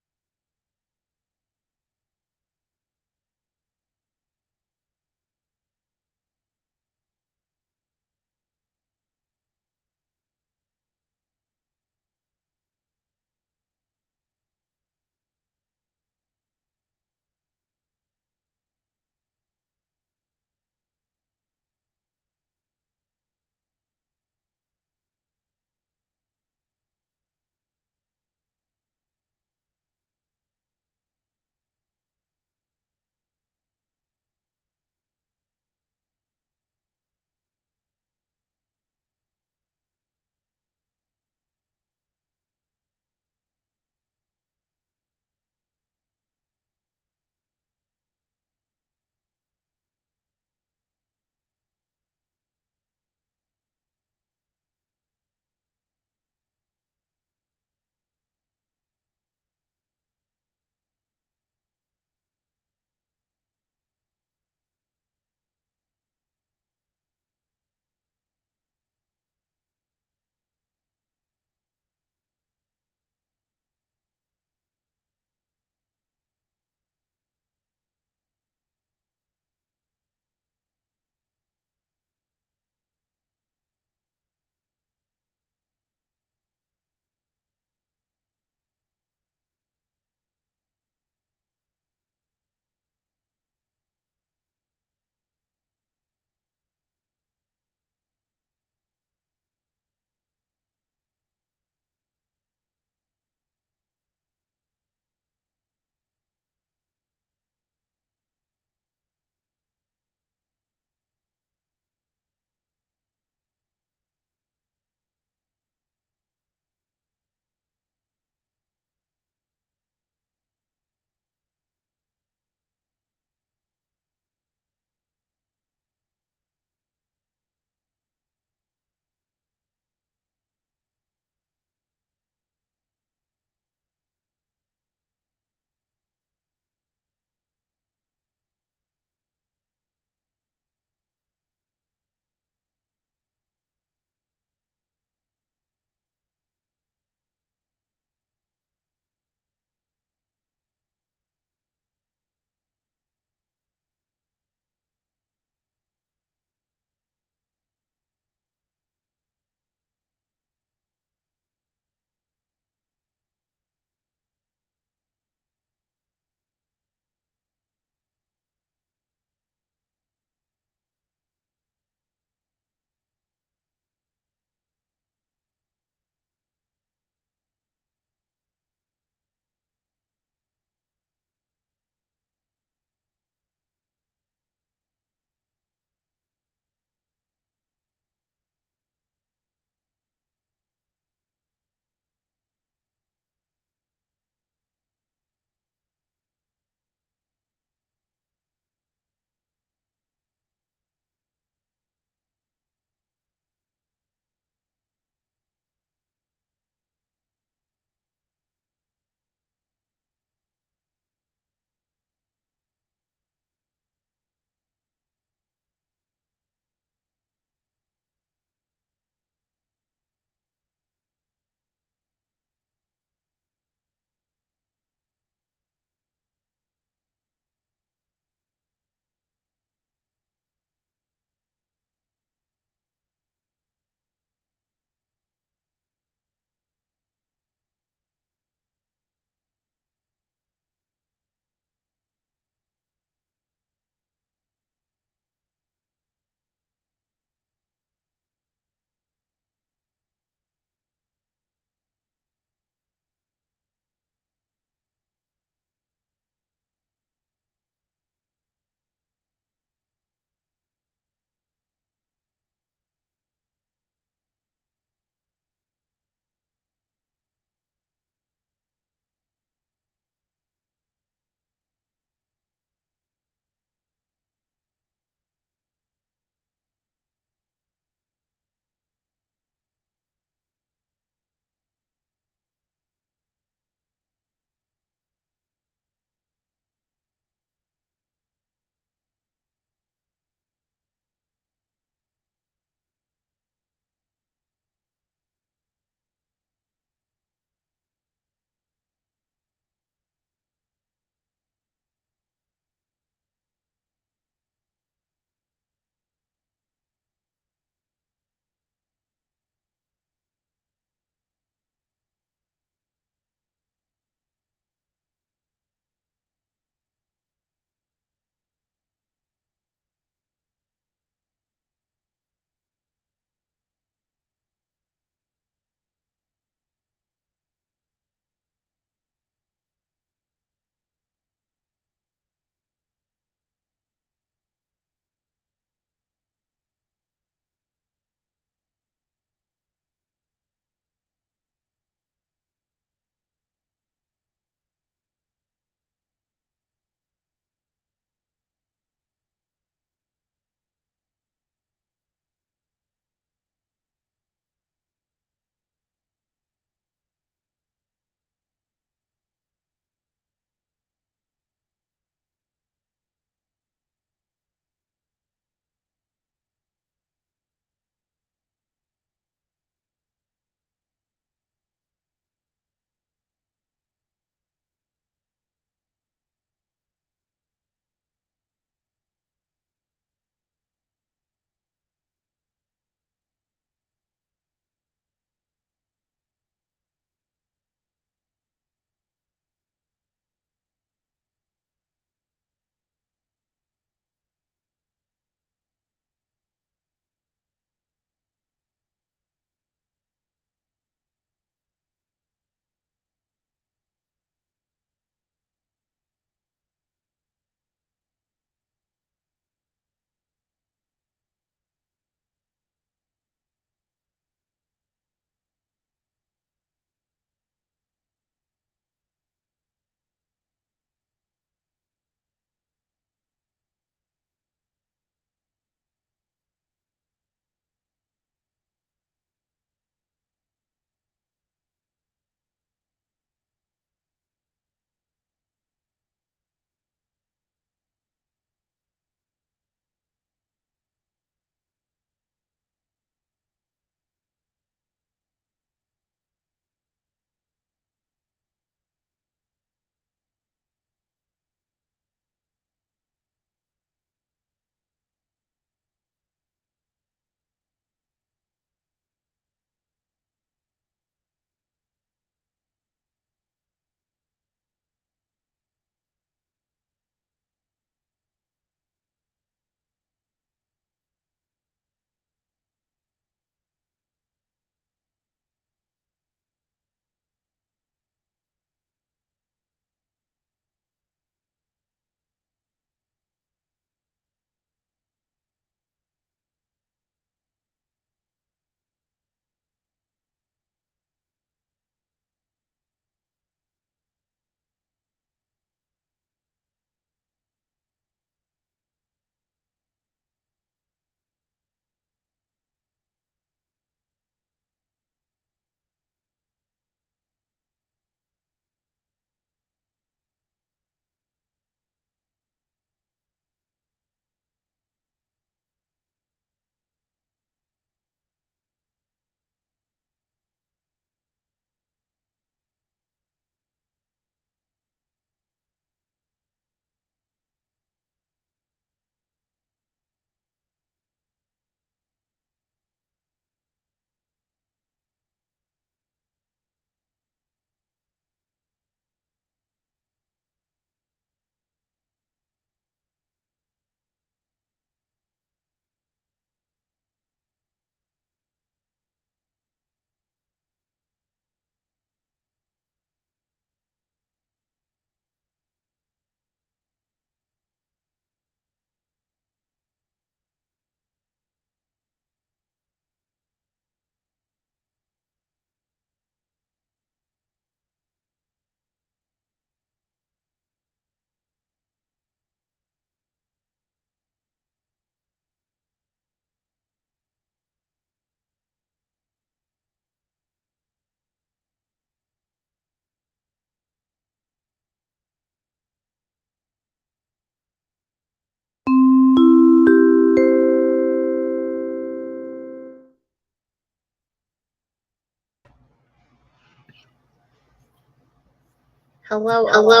Hello. Hello.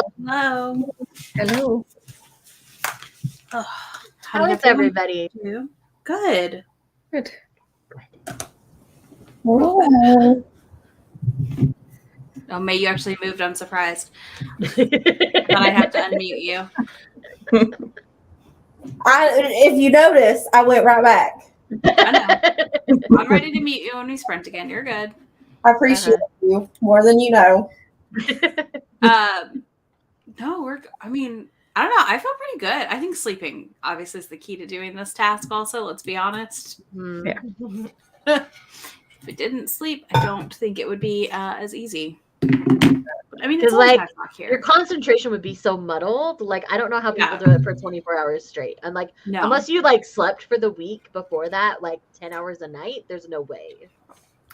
Hello. Oh, How is everybody? do? Good. Good. Oh. Oh, May, you actually moved unsurprised. But I have to unmute you. If you notice, I went right back. I know. I'm ready to mute you when we sprint again. You're good. I appreciate you more than you know. No, I mean, I don't know. I feel pretty good. I think sleeping obviously is the key to doing this task also. Let's be honest. Yeah. If it didn't sleep, I don't think it would be as easy. I mean, it's Because like here. your concentration would be so muddled. Like I don't know how people do it for 24 hours straight. And like unless you like slept for the week before that, like 10 hours a night, there's no way.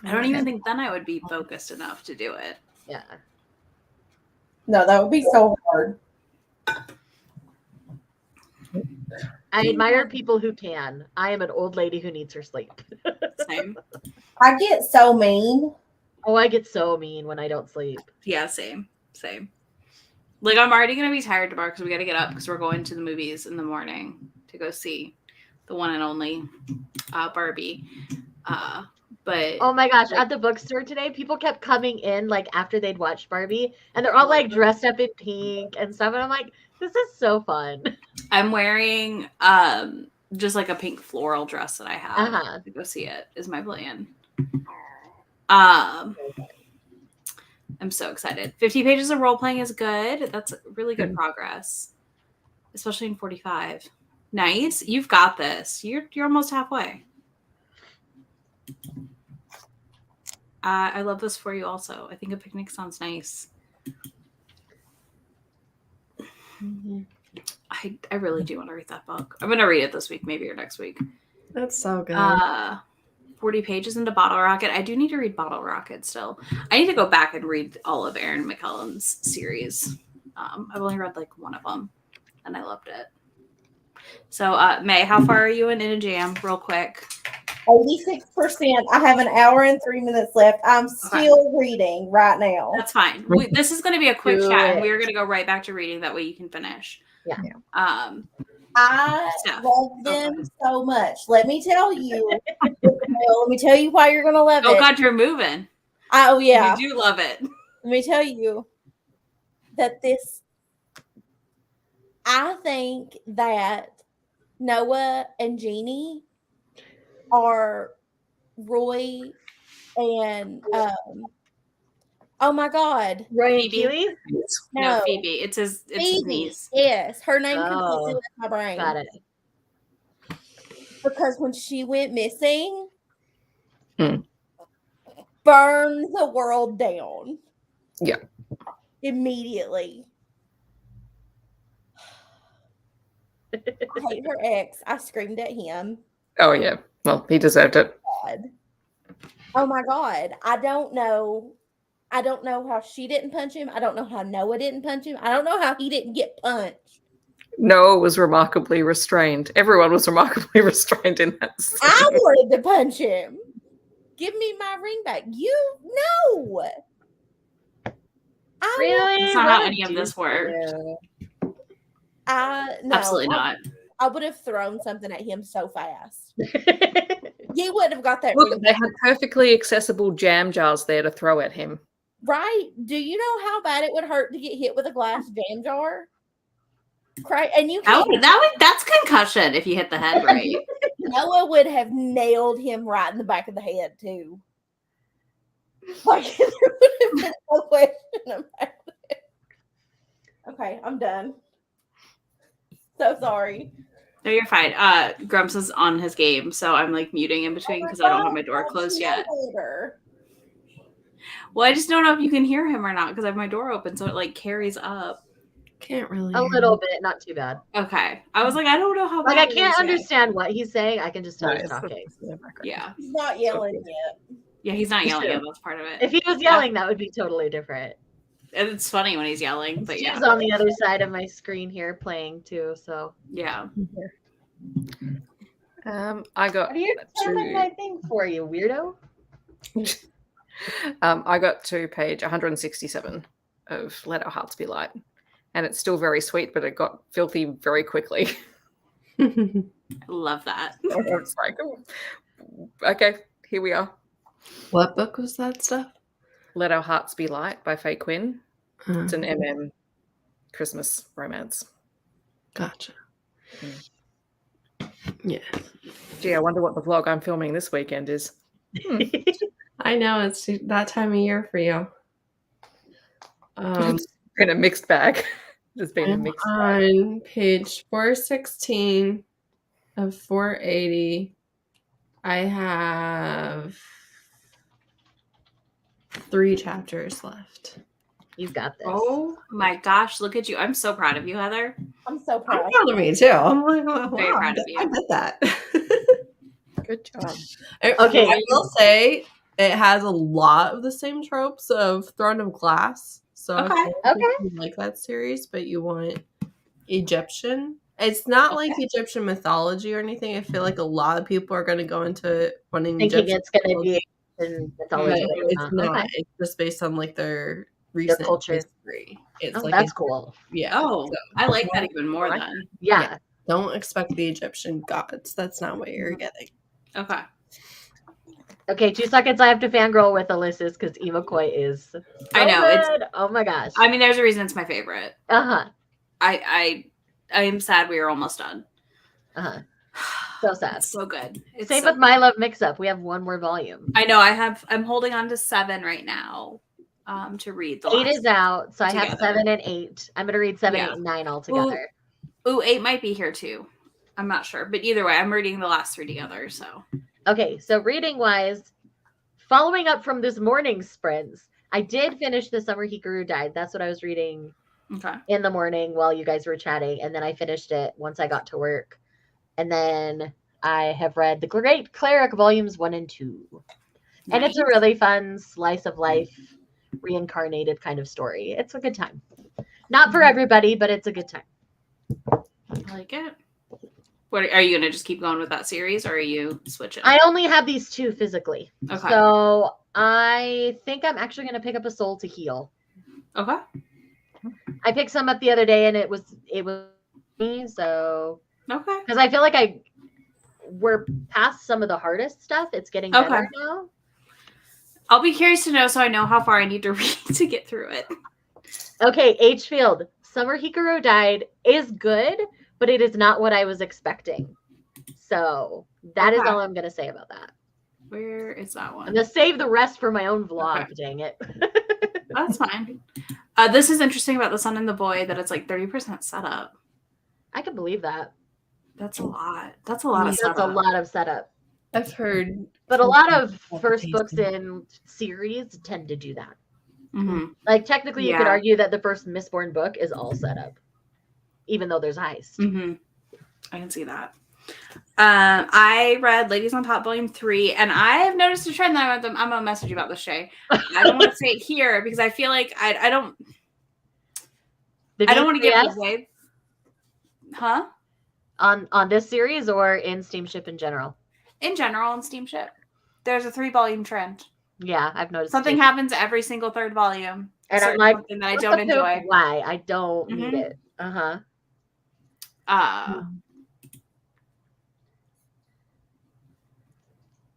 I don't even think then I would be focused enough to do it. Yeah. No, that would be so hard. I admire people who can. I am an old lady who needs her sleep. Same. I get so mean. Oh, I get so mean when I don't sleep. Yeah, same. Like I'm already gonna be tired tomorrow because we got to get up because we're going to the movies in the morning to go see the one and only Barbie. But oh my gosh, at the bookstore today, people kept coming in like after they'd watched Barbie, and they're all like dressed up in pink and stuff, and I'm like, this is so fun. I'm wearing just like a pink floral dress that I have to go see it is my plan. I'm so excited. 50 pages of role playing is good. That's really good progress, especially in 45. Nice. You've got this. You're almost halfway. I love this for you also. I think a picnic sounds nice. I really do want to read that book. I'm going to read it this week, maybe or next week. That's so good. 40 pages into Bottle Rocket. I do need to read Bottle Rocket still. I need to go back and read all of Erin McKellen's series. I've only read like one of them, and I loved it. So, May, how far are you in a jam? Real quick. 86%. I have an hour and 3 minutes left. I'm still reading right now. That's fine. This is going to be a quick chat, and we're going to go right back to reading. That way you can finish. Yeah. I love them so much. Let me tell you. Let me tell you why you're going to love it. Oh, God, you're moving. Oh, yeah. You do love it. Let me tell you that I think that Noah and Jeannie are Roy and oh my God, Roy and Keely? No, Phoebe. It's his niece. Yes, her name completely left my brain. Got it. Because when she went missing, burned the world down. Yeah. Immediately. I hate her ex. I screamed at him. Oh yeah. Well, he deserved it. God. Oh my God. I don't know how she didn't punch him. I don't know how Noah didn't punch him. I don't know how he didn't get punched. Noah was remarkably restrained. Everyone was remarkably restrained in that scene. I wanted to punch him. Give me my ring back. No. Really? That's not how any of this worked. No, Absolutely not. I would have thrown something at him so fast. He wouldn't have got that. Look, they had perfectly accessible jam jars there to throw at him. Right? Do you know how bad it would hurt to get hit with a glass jam jar? And you can't. That's concussion if you hit the head right. Noah would have nailed him right in the back of the head too. Like there would have been no question about it. Okay, I'm done. So sorry. No, you're fine. Grumps is on his game, so I'm like muting in between because I don't have my door closed yet. Well, I just don't know if you can hear him or not because I have my door open, so it like carries up. Can't really. A little bit, not too bad. Okay. I was like, I don't know how. Like I can't understand what he's saying. I can just tell he's talking. Yeah. He's not yelling yet. Yeah, he's not yelling yet. That's part of it. If he was yelling, that would be totally different. And it's funny when he's yelling, but yeah. He's on the other side of my screen here playing too, so. Yeah. I got. What are you turning my thing for, you weirdo? I got to page 167 of Let Our Hearts Be Light. And it's still very sweet, but it got filthy very quickly. I love that. It's like, okay, here we are. What book was that stuff? Let Our Hearts Be Light by Faye Quinn. It's an MM Christmas romance. Gotcha. Yeah. Gee, I wonder what the vlog I'm filming this weekend is. I know, it's that time of year for you. It's been a mixed bag. It's been a mixed bag. On page 416 of 480, I have 3 chapters left. You've got this. Oh my gosh, look at you. I'm so proud of you, Heather. I'm so proud. I'm proud of me too. I'm like, wow, Very proud of you. I did that. Good job. Okay. I will say it has a lot of the same tropes of Throne of Glass. So Okay. if you like that series, but you want Egyptian. It's not like Egyptian mythology or anything. I feel like a lot of people are going to go into it wanting Thinking Egyptian it's going to mythology. be in mythology. But it's not. Okay. It's just based on like their recent culture. history. It's Oh, like that's cool. Yeah. Oh, so I like that even more then. Yeah. don't expect the Egyptian gods. That's not what you're getting. Okay. Okay, 2 seconds. I have to fangirl with Alyssa's because Eva Coy is so I know, good. Oh my gosh. I mean, there's a reason it's my favorite. Uh-huh. I am sad we are almost done. Uh-huh. So sad. It's so good. It's Same so with My Love Mix-Up. We have 1 more volume. I know. I'm holding on to 7 right now. To read the 8 last is out, so I have together. 7 and 8. I'm gonna read 7, Yeah. 8, and 9 all together. Ooh, 8 might be here too. I'm not sure, but either way, I'm reading the last 3 together. So Okay, so reading wise, following up from this morning's sprints, I did finish The Summer Hikaru Died. That's what I was reading okay. in the morning while you guys were chatting, and then I finished it once I got to work. And then I have read The Great Cleric Volumes 1 and 2. And it's a really fun slice of life, reincarnated kind of story. It's a good time. Not for everybody, but it's a good time. I like it. What are you gonna just keep going with that series, or are you switching? I only have these 2 physically. Okay. So I think I'm actually going to pick up a Soul to Heal. Okay. I picked some up the other day and it was me, so Okay. because I feel like we're past some of the hardest stuff. It's getting better now. I'll be curious to know so I know how far I need to read to get through it. Okay, H Field. Summer Hikaru Died is good, but it is not what I was expecting. So that is all I'm going to say about that. Where is that I'm one? going to save the rest for my own vlog. Okay. Dang it. That's fine. This is interesting about The Sun and the Boy that it's like 30% setup. I can believe that. That's a lot. That's a lot of That's setup. a lot of setup. I've heard. But a lot of first books in series tend to do that. Mm-hmm. Like technically you could argue that the first Mistborn book is all set up, even though there's heist. Mm-hmm. I can see that. I read Ladies on Top Volume 3, and I have noticed a trend that I'm gonna message you about this, Shay. I don't want to say it here because I feel like I don't want to give it away. Huh? On this series or in Steamship in general? In general, in Steamship, there's a 3-volume trend. Yeah, I've noticed Something happens every single 3rd volume, and I'm like, something that I don't enjoy. Why? I don't need it.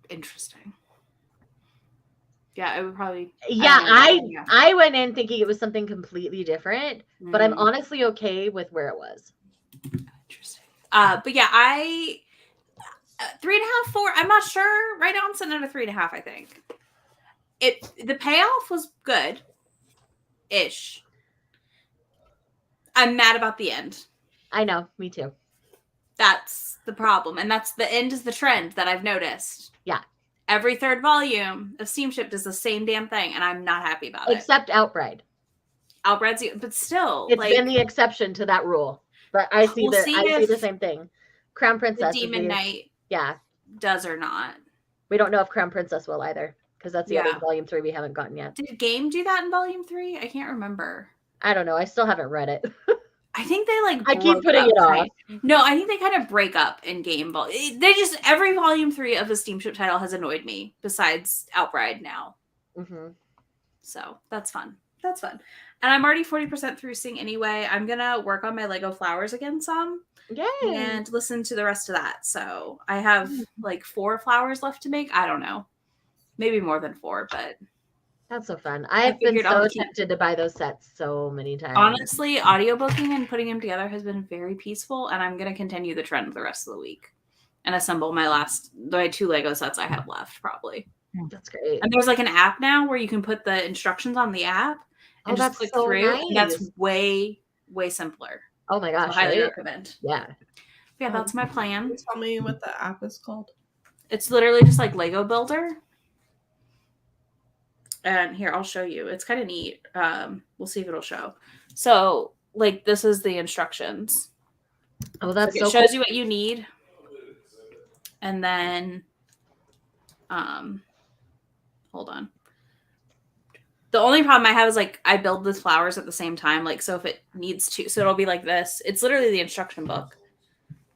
Interesting. Yeah, it would probably. Yeah, I went in thinking it was something completely different, but I'm honestly okay with where it was. Interesting. But yeah, 3.5, 4. I'm not sure. Right now, I'm sitting at a 3.5. I think the payoff was good, ish. I'm mad about the end. I know, me too. That's the problem, and that's the end is the trend that I've noticed. Yeah. Every 3rd volume of Steamship does the same damn thing, and I'm not happy about it. Except Outbride. Outbride's, but still, it's been the exception to that rule. But I see I see the same thing. Crown Princess, the Demon Knight, does or not. We don't know if Crown Princess will either, because that's the other volume 3 we haven't gotten yet. Did Game do that in volume 3? I can't remember. I don't know. I still haven't read it. I think they I keep putting it off. No, I think they kind of break up in game. They just every volume 3 of the Steamship title has annoyed me. Besides Outbride now, Mm-hmm. so that's fun. That's fun. And I'm already 40% through Sing anyway. I'm going to work on my Lego flowers again some. Yay. And listen to the rest of that. So I have like 4 flowers left to make. I don't know. Maybe more than 4, but That's so fun. I've been figured I'll so keep- tempted to buy those sets so many times. honestly, audiobooking and putting them together has been very peaceful, and I'm going to continue the trend the rest of the week and assemble my 2 Lego sets I have left, probably. That's great. And there's like an app now where you can put the instructions on the app and just that's click so through. And that's nice. way, way simpler. Oh my So I gosh. highly right? recommend. Yeah. Yeah, that's my plan. Tell me what the app is called. It's literally just like Lego Builder. And here, I'll show you. It's kind of neat. We'll see if it'll show. So, like, this is the instructions. Oh, that's Like, so it shows cool. you what you need. And then, hold on. The only problem I have is, like, I build the flowers at the same time. Like, so if it needs to, so it'll be like this. It's literally the instruction book,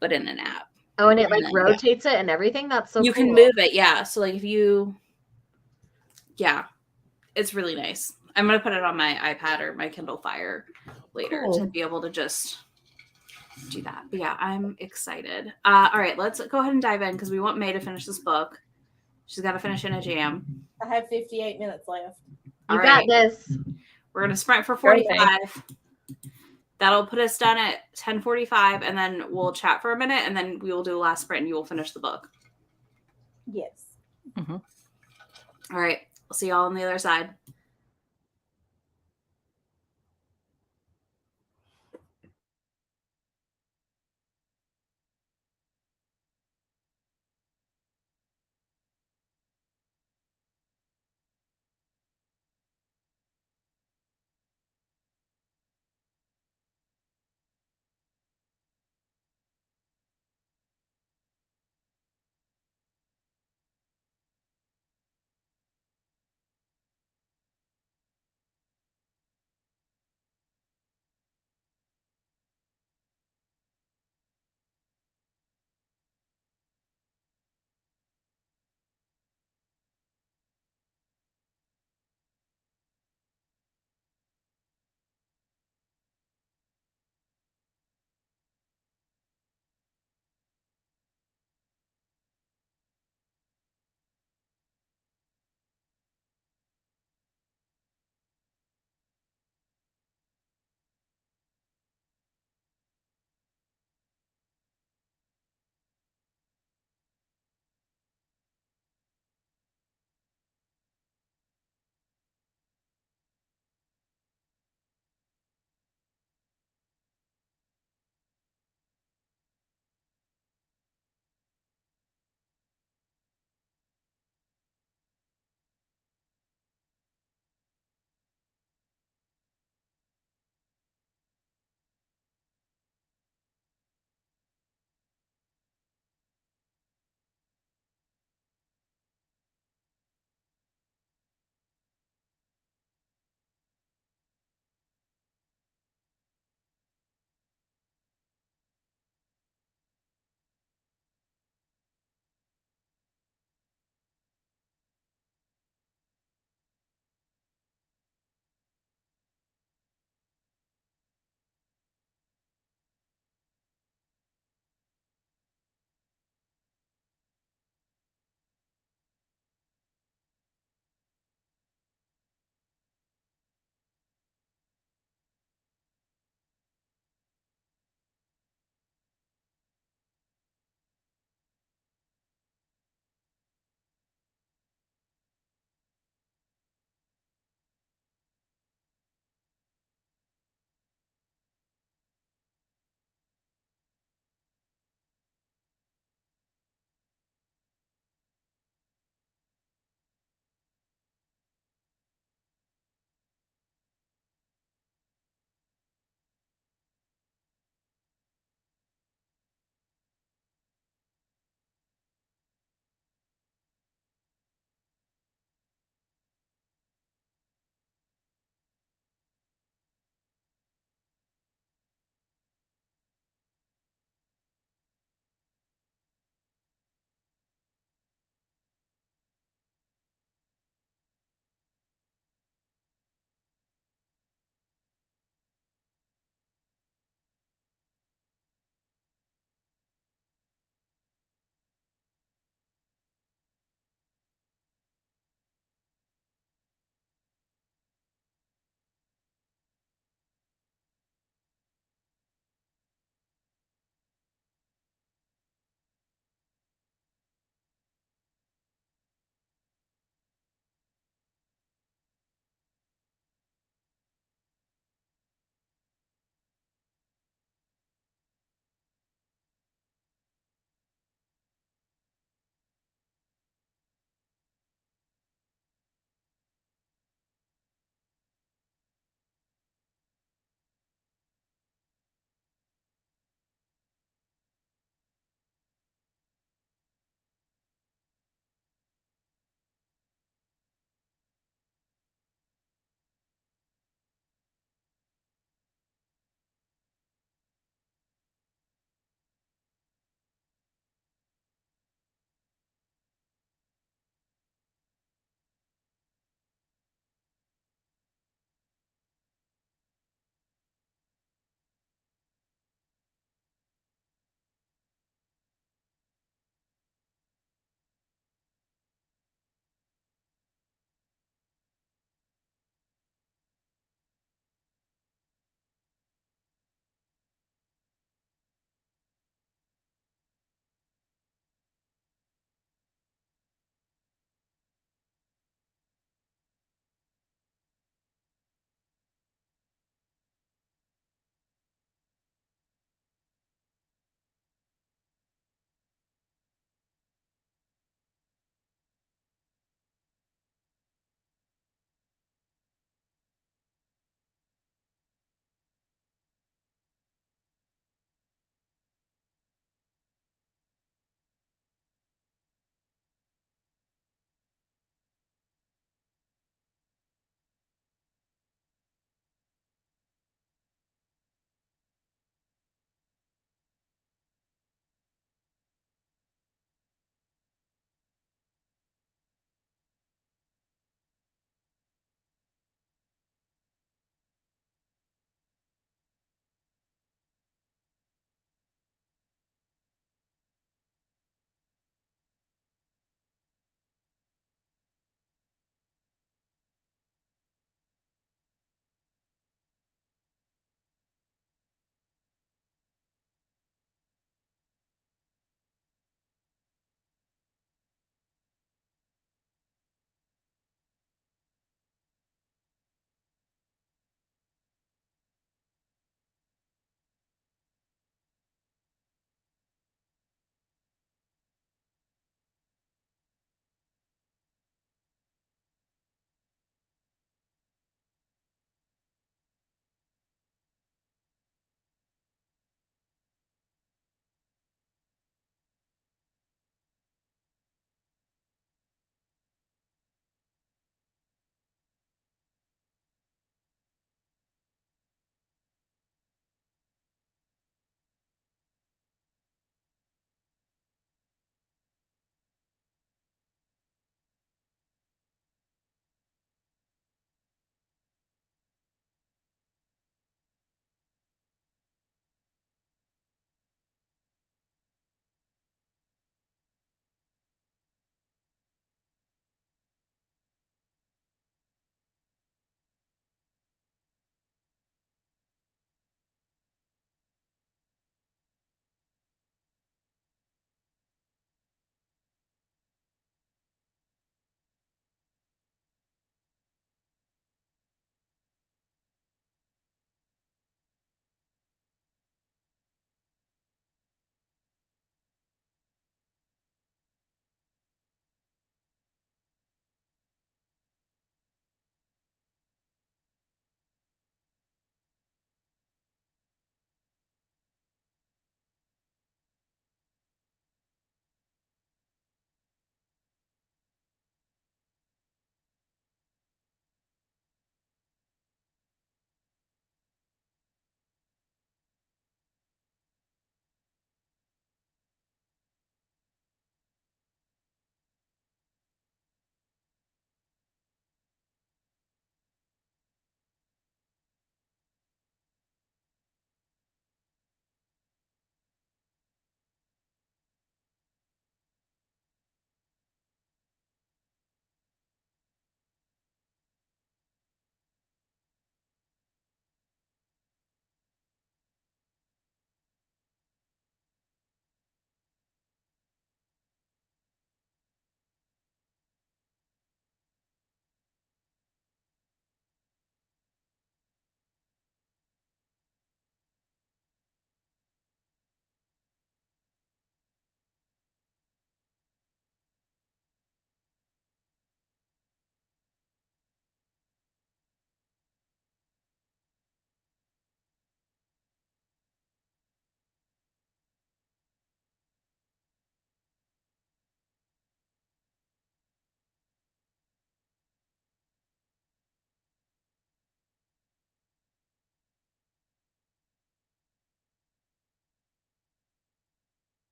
but in an app. Oh, and it like then, rotates it and everything. That's so you cool. can move it, yeah. So, like, if you, yeah, it's really nice. I'm going to put it on my iPad or my Kindle Fire later to be able to just do that. But yeah, I'm excited. All right, let's go ahead and dive in because we want Mae to finish this book. She's got to finish in a jam. I have 58 minutes left. You All got right. this. We're going to sprint for 45. That'll put us done at 10:45, and then we'll chat for a minute, and then we will do a last sprint, and you will finish the book. Yes. All right. We'll see y'all on the other side.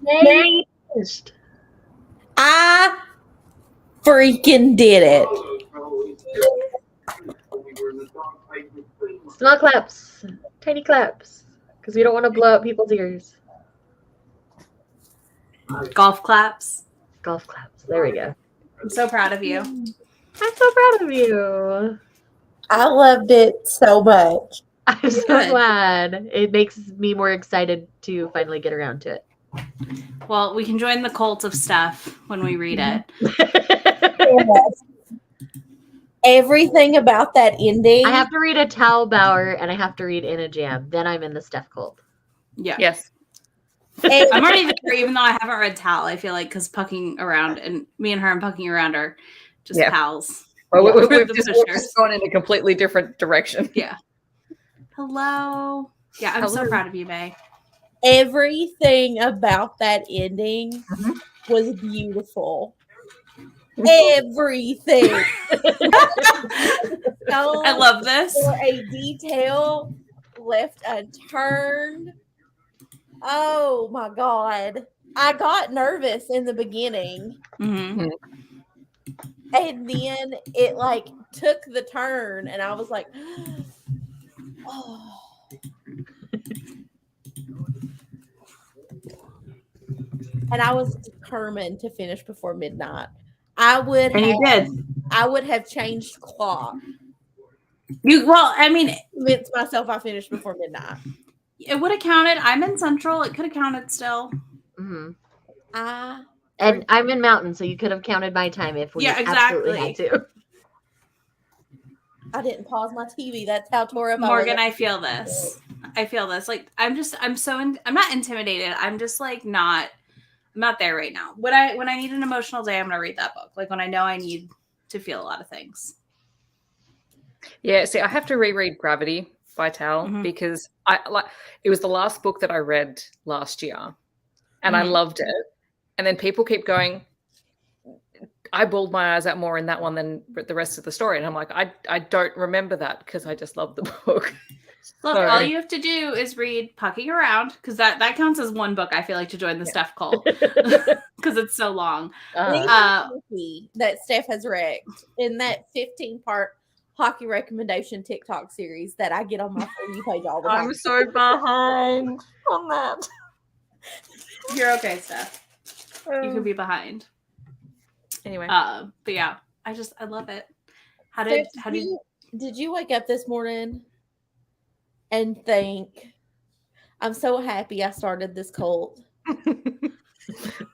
Yay! Finished. I freaking did it. Small claps, tiny claps, because we don't want to blow out people's ears. Golf claps. Golf claps. There we go. I'm so proud of you. I'm so proud of you. I loved it so much. I'm so Good. glad. It makes me more excited to finally get around to it. Well, we can join the cult of stuff when we read it. Everything about that ending. I have to read a Tao Bauer and I have to read In a Jam. Then I'm in the Steph cult. Yeah. Yes. I'm already there, even though I haven't read Tal. I feel like because pucking around and me and her and pucking around are just pals. Well, Yeah, we've we're the just sisters. gone in a completely different direction. Yeah. Hello. Yeah, I'm so Hello. proud of you, Mae. Everything about that ending was beautiful. Everything. I love this. For a detail left unturned. Oh my God. I got nervous in the beginning. Mm-hmm. And then it like took the turn and I was like, oh. And I was determined to finish before midnight. And you did. I would have changed clock. I mean, Convinced myself I finished before midnight. it would have counted. I'm in Central. It could have counted still. Mm-hmm. And I'm in Mountain, so you could have counted my time if we absolutely had to. I didn't pause my TV. That's how tore up Morgan, I I feel this. I feel this. Like, I'm not intimidated. I'm just like I'm not there right now. When I need an emotional day, I'm going to read that book. Like when I know I need to feel a lot of things. Yeah, see, I have to reread Gravity by Tal because it was the last book that I read last year and I loved it. And then people keep going, I bawled my eyes out more in that one than the rest of the story. And I'm like, I don't remember that because I just love the book. Look, all you have to do is read Pucking Around because that counts as one book, I feel like, to join the Steph cult because it's so long. that Steph has wrecked in that 15-part hockey recommendation TikTok series that I get on my For You page all the time. I'm so behind on that. You're okay, Steph. You could be behind. Anyway. But yeah, I love it. Did you wake up this morning and think, I'm so happy I started this cult?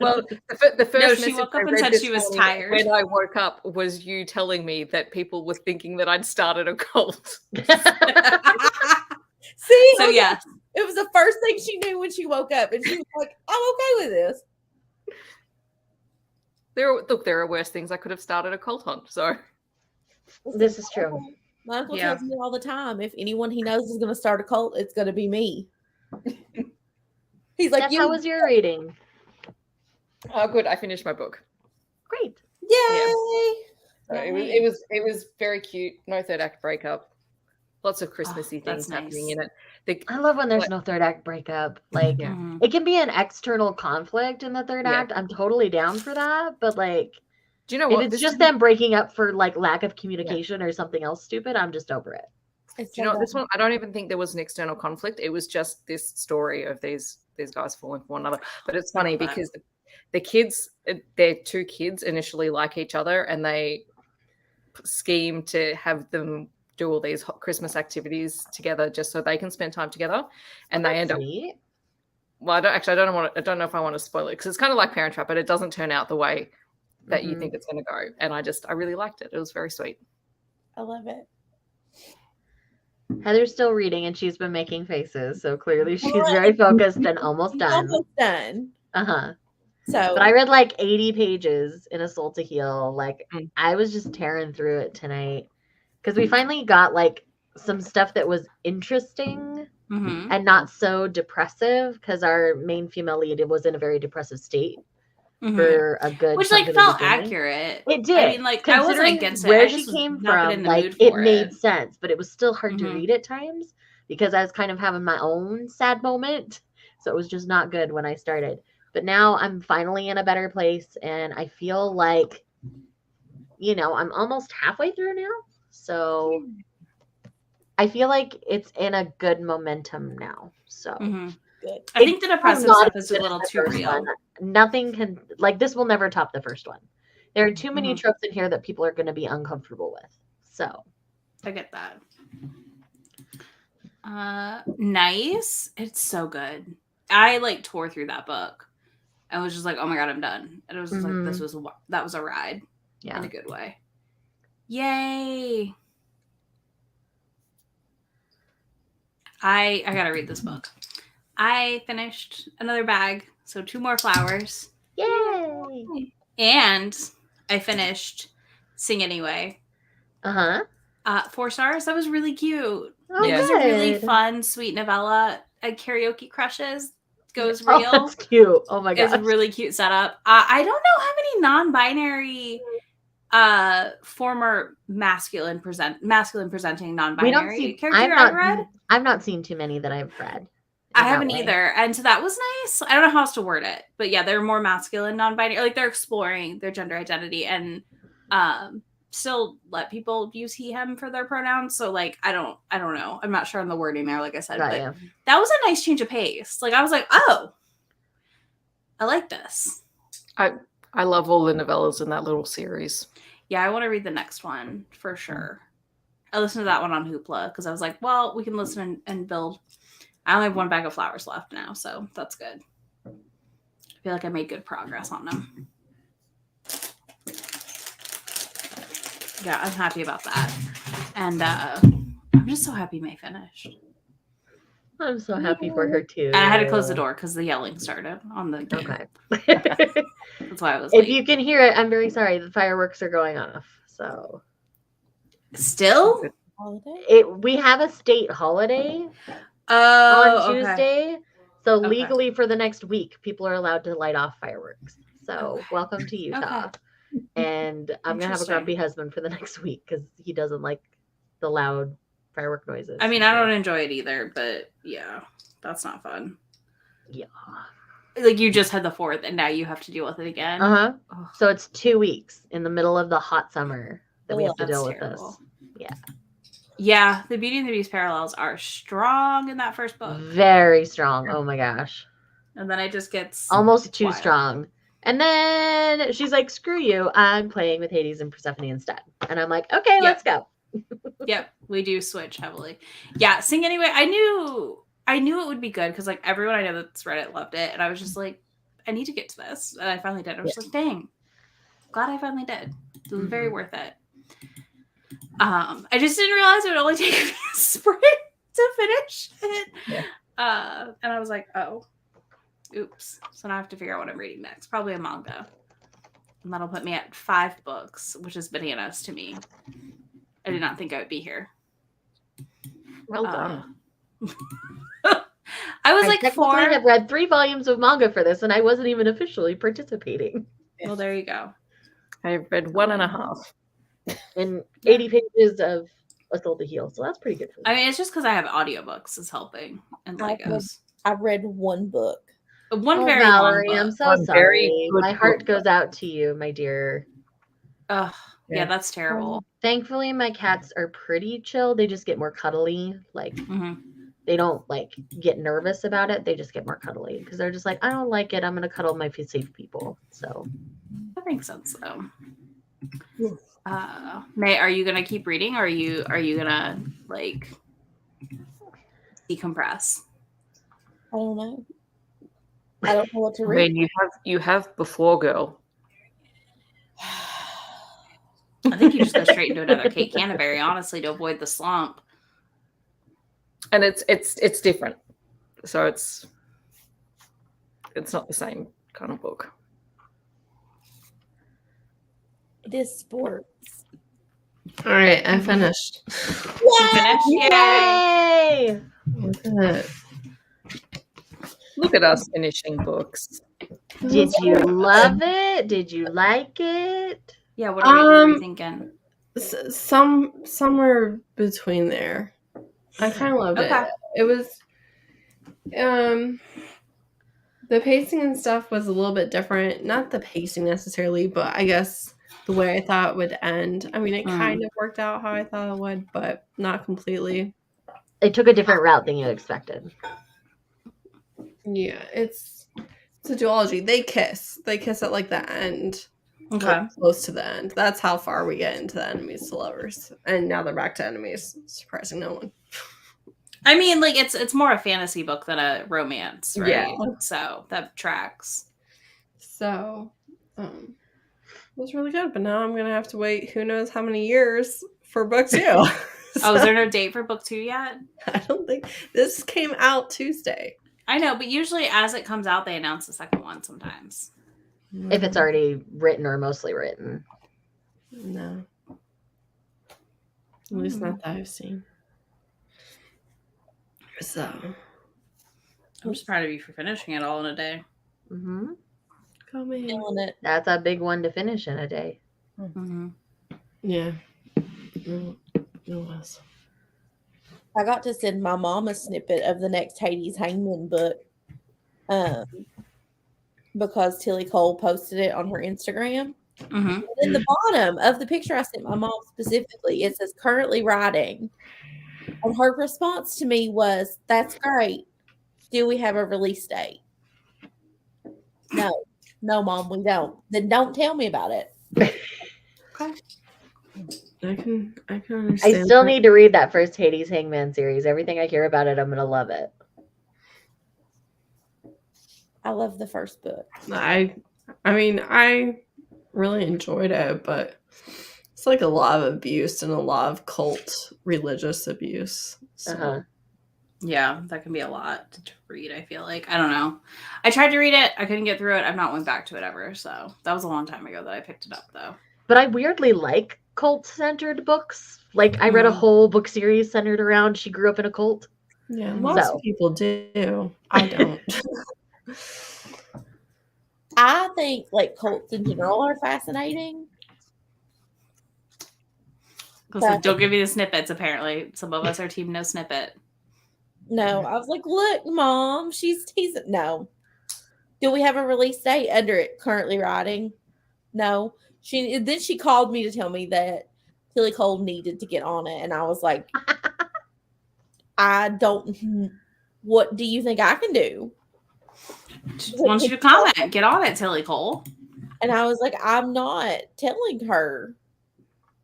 Well, the first she message woke up I and read said this she was morning tired. when I woke up was you telling me that people were thinking that I'd started a cult. See? So yeah. It was the first thing she knew when she woke up, and she was like, I'm okay with this. There are worse things I could have started a cult on. So This is true. My uncle tells me all the time, if anyone he knows is going to start a cult, it's going to be me. He's like, how was your reading? Oh, good. I finished my book. Great. Yay! So it was very cute. No third act breakup. Lots of Christmassy things happening in it. I love when there's no third act breakup. Like it can be an external conflict in the third act. I'm totally down for that. But like, do you know what? If it's just them breaking up for like lack of communication or something else stupid, I'm just over it. Do you know this one? I don't even think there was an external conflict. It was just this story of these guys falling for one another. But it's funny because the kids, their two kids initially like each other, and they scheme to have them do all these Christmas activities together just so they can spend time together, and they end up. Well, I don't know if I want to spoil it because it's kind of like Parent Trap, but it doesn't turn out the way that you think it's going to go. And I really liked it. It was very sweet. I love it. Heather's still reading and she's been making faces. So clearly she's very focused and almost done. Almost done. So, but I read like 80 pages in A Soul to Heal. Like I was just tearing through it tonight because we finally got like some stuff that was interesting and not so depressive because our main female lead was in a very depressive state. For a good, which like felt accurate. It did. I mean, like I wasn't against it. Where she came from, like it made sense, but it was still hard to read at times because I was kind of having my own sad moment. So it was just not good when I started. But now I'm finally in a better place, and I feel like, I'm almost halfway through now. So I feel like it's in a good momentum now. So Good. I think the depressive not stuff as is a good as little the too first real. one. Nothing can, like, this will never top the first one. There are too many tropes in here that people are going to be uncomfortable with. So I get that. Nice. It's so good. I like tore through that book. I was just like, oh my god, I'm done. And it was just like, that was a ride. Yeah. In a good way. Yay. I gotta read this book. I finished another bag, so 2 more flowers. Yay! And I finished Sing Anyway. 4 stars. That was really cute. Oh, Like, it's a really good. fun, sweet novella. Karaoke Crushes goes Oh, real. that's cute. Oh my It's a gosh. really cute setup. I don't know how many non-binary former masculine presenting non-binary character I've read. I've not seen too many that I've read. I haven't either. And so that was nice. I don't know how else to word it, but yeah, they're more masculine, non-binary. Like, they're exploring their gender identity and still let people use he, him for their pronouns. So like, I don't know. I'm not sure on the wording there, like I said, but that was a nice change of pace. Like, I was like, oh, I like this. I love all the novellas in that little series. Yeah, I want to read the next one for sure. I listened to that one on Hoopla because I was like, well, we can listen and build. I only have 1 bag of flowers left now, so that's good. I feel like I made good progress on them. Yeah, I'm happy about that. And I'm just so happy Mae finished. I'm so happy for her too. And I had to close the door because the yelling started on the game. Okay. That's why I was If late. you can hear it, I'm very sorry. The fireworks are going off. So Still? We have a state holiday on Tuesday. So legally for the next week, people are allowed to light off fireworks. So welcome to Utah. Okay. And I'm going to have a grumpy husband for the next week because he doesn't like the loud firework noises. I mean, I don't enjoy it either, but yeah, that's not fun. Yeah. Like, you just had the 4th and now you have to deal with it again. So it's 2 weeks in the middle of the hot summer that we have to deal with this. Yeah. Yeah, the Beauty and the Beast parallels are strong in that first book. Very strong. Oh my gosh. And then it just gets almost too strong. And then she's like, screw you. I'm playing with Hades and Persephone instead. And I'm like, okay, let's go. Yep, we do switch heavily. Yeah, Sing Anyway. I knew it would be good because like everyone I know that's read it loved it. And I was just like, I need to get to this. And I finally did. I was just like, dang. Glad I finally did. It was very worth it. I just didn't realize it would only take me a sprint to finish it. Yeah. And I was like, oh, oops. So now I have to figure out what I'm reading next. Probably a manga. And that'll put me at 5 books, which is bananas to me. I did not think I would be here. Well done. I was like 4. I have read 3 volumes of manga for this, and I wasn't even officially participating. Well, there you go. I've read 1.5. And 80 pages of A Soul to Heal. So that's pretty good for me. I mean, it's just because I have audiobooks is helping and Legos. I've read 1 book. One very Valerie, long book. I'm so sorry. My heart goes out to you, my dear. Ugh. Yeah, that's terrible. Thankfully, my cats are pretty chill. They just get more cuddly. Like, they don't like get nervous about it. They just get more cuddly because they're just like, I don't like it. I'm gonna cuddle my safe people. So that makes sense, though. Mae, are you gonna keep reading, or are you gonna like decompress? I don't know. I don't know what to read. I mean, you have Before Girl. I think you just go straight into another Kate Canterbury, honestly, to avoid the slump. And it's different, so it's not the same kind of book. It is sports. All right, I finished. Yay! Look at it. Look at us finishing books. Did you love it? Did you like it? Yeah, what are you thinking? Somewhere between there. I kind of loved it. It was The pacing and stuff was a little bit different. Not the pacing necessarily, but I guess the way I thought it would end. I mean, it kind of worked out how I thought it would, but not completely. It took a different route than you expected. Yeah, it's a duology. They kiss. They kiss at like the end. Okay. Like, close to the end. That's how far we get into the enemies to lovers. And now they're back to enemies. Surprising no one. I mean, like it's more a fantasy book than a romance, right? Yeah. So that tracks. So, it was really good. But now I'm gonna have to wait who knows how many years for book 2. Oh, is there no date for book 2 yet? I don't think this came out Tuesday. I know, but usually as it comes out, they announce the second one sometimes. If it's already written or mostly written. No. At least not that I've seen. So I'm just proud of you for finishing it all in a day. Mm-hmm. come in. Killing it. That's a big one to finish in a day. Mm-hmm. Yeah. It was. I got to send my mom a snippet of the next Hades Hangman book because Tilly Cole posted it on her Instagram. Mm-hmm. And in the bottom of the picture I sent my mom specifically, it says currently writing. And her response to me was, "That's great. Do we have a release date?" No, Mom, we don't. Then don't tell me about it. Okay. I can understand. I still need to read that first Hades Hangman series. Everything I hear about it, I'm gonna love it. I love the first book. I mean, I really enjoyed it, but it's like a lot of abuse and a lot of cult religious abuse. So. Uh-huh. Yeah, that can be a lot to read, I feel like. I don't know. I tried to read it. I couldn't get through it. I've not went back to it ever. So that was a long time ago that I picked it up, though. But I weirdly like cult-centered books. Like, I read a whole book series centered around she grew up in a cult. Yeah, lots of people do. I don't. I think like cults in general are fascinating. Listen, don't give me the snippets, apparently. Some of us are team no snippet. No, I was like, look, Mom, she's teasing. No. Do we have a release date under it currently writing? No. Then she called me to tell me that Tilly Cole needed to get on it. And I was like, I don't, what do you think I can do? Just want you to comment. Get on it, Tilly Cole. And I was like, I'm not telling her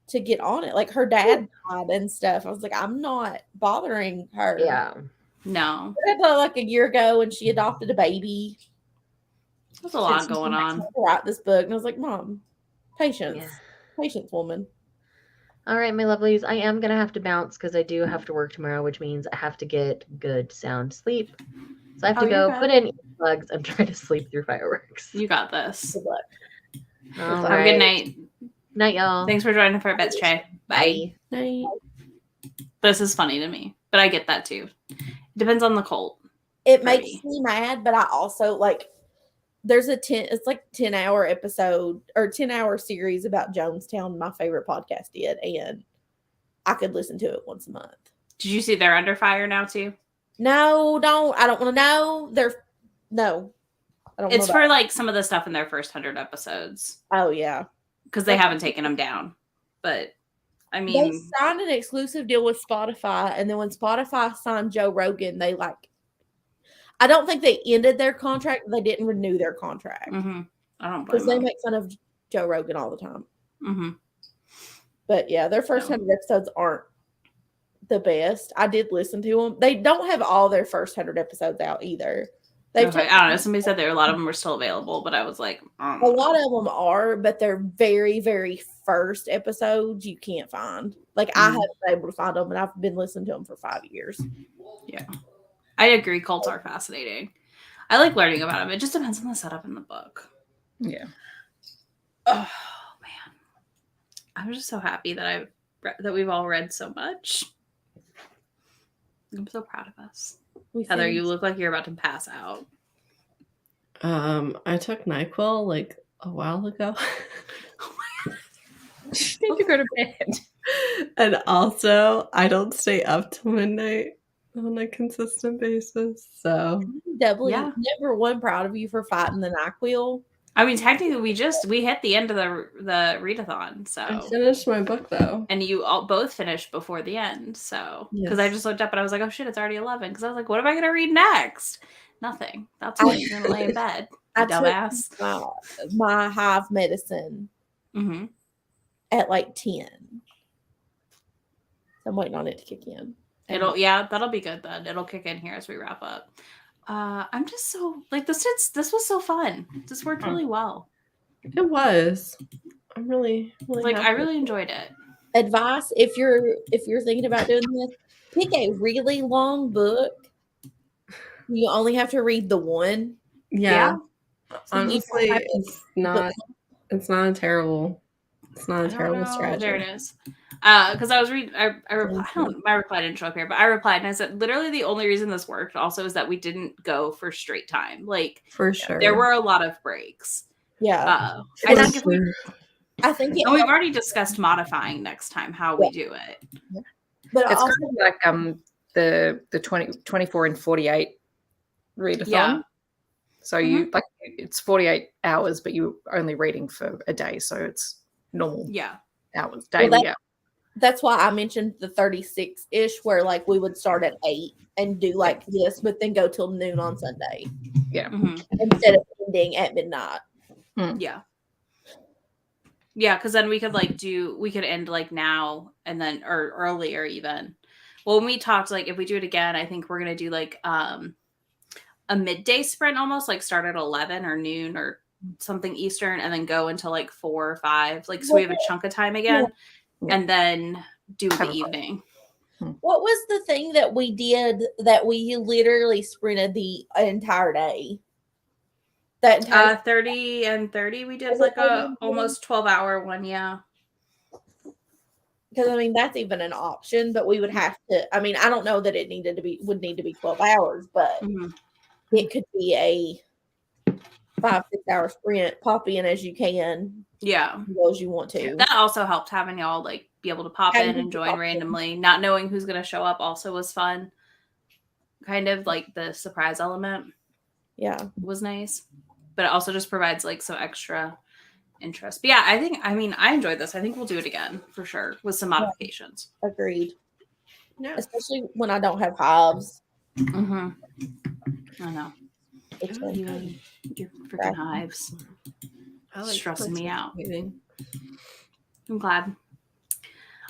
to get on it. Like her dad died and stuff. I was like, I'm not bothering her. Yeah. No. It was like a year ago and she adopted a baby. There's a lot going on. To write this book. And I was like, Mom, patience. Yeah. Patience, woman. All right, my lovelies. I am going to have to bounce because I do have to work tomorrow, which means I have to get good sound sleep. So I have to go put in earplugs and try to sleep through fireworks. You got this. Good luck. All Have a good night. Night, y'all. Thanks for joining for Bets Tray. Bye. Night. This is funny to me, but I get that too. Depends on the cult. It makes me mad, but I also like there's it's like 10-hour episode or 10-hour series about Jonestown, my favorite podcast did, and I could listen to it once a month. Did you see they're under fire now too? No, don't. I don't want to know. I don't It's know for like some of the stuff in their first 100 episodes. Oh yeah. Because they haven't taken them down. But I mean, they signed an exclusive deal with Spotify, and then when Spotify signed Joe Rogan, they I don't think they ended their contract, but they didn't renew their contract. mm-hmm. I don't blame Because they them. make fun of Joe Rogan all the time. Mm-hmm. But yeah, their first 100 episodes aren't the best. I did listen to them. They don't have all their first 100 episodes out either. I don't know. Somebody said there a lot of them were still available, but I was like, a lot of them are, but their very, very first episodes you can't find. Like I haven't been able to find them, and I've been listening to them for 5 years. Yeah, I agree. Cults are fascinating. I like learning about them. It just depends on the setup in the book. Yeah. Oh man, I'm just so happy that we've all read so much. I'm so proud of us. Heather, you look like you're about to pass out. I took NyQuil like a while ago. Oh my god. You need to go to bed. And also, I don't stay up till midnight. on a consistent basis. So Doubly, Yeah. number one, proud of you for fighting the NyQuil. I mean, technically, we hit the end of the readathon, I so finished my book though. and you all both finished before the end, so because I Yes. just looked up and I was like, oh shit, it's already 11. Because I was like, what am I gonna read next? Nothing. That's why you're gonna lay in bed. I Dumbass. took my hive medicine Mm-hmm. at like 10. So I'm waiting on it to kick in. That'll be good then. It'll kick in here as we wrap up. I'm just so like this was so fun. This worked really well. It was. I'm really Like happy. I really enjoyed it. Advice: if you're thinking about doing this, pick a really long book. You only have to read the one. Yeah. So you Honestly, don't have to- it's not a terrible strategy. There it is. Because I was reading, I replied, my reply didn't show up here, but I replied and I said, literally the only reason this worked also is that we didn't go for straight time. Like, For sure. there were a lot of breaks. Yeah. I think if we, I think and we've already discussed modifying next time how we do it. But It's also, kind of like the 24 and 48 readathon. Yeah. So you like it's 48 hours, but you're only reading for a day, so it's normal Yeah. hours, daily hours. that's why I mentioned the 36-ish, where like we would start at 8 and do like this, but then go till noon on Sunday Yeah. Mm-hmm. instead of ending at midnight. Yeah. Yeah, because then we could end like now and then or earlier even. Well, when we talked, like if we do it again, I think we're gonna do like a midday sprint almost, like start at 11 or noon or something Eastern and then go until like 4 or 5. Like so we have a chunk of time again and then do the evening. What was the thing that we did that we literally sprinted the entire day? That entire 30 and 30 we did Was like it a almost 12-hour one, yeah. because I mean that's even an option, but we would have to. I mean, I don't know that it would need to be 12 hours, but it could be a 5-6 hour sprint. Pop in as you can, Yeah. go as you want to. Yeah, that also helped having y'all like be able to pop Having in and to join pop in. randomly. Not knowing who's gonna show up also was fun. Kind of like the surprise element Yeah, was nice. But it also just provides like some extra interest. But yeah, I enjoyed this. I think we'll do it again for sure with some modifications. agreed. Yeah. Especially when I don't have hives. Mm-hmm. I know. It's Your freaking hives. Stressing me out. I'm glad.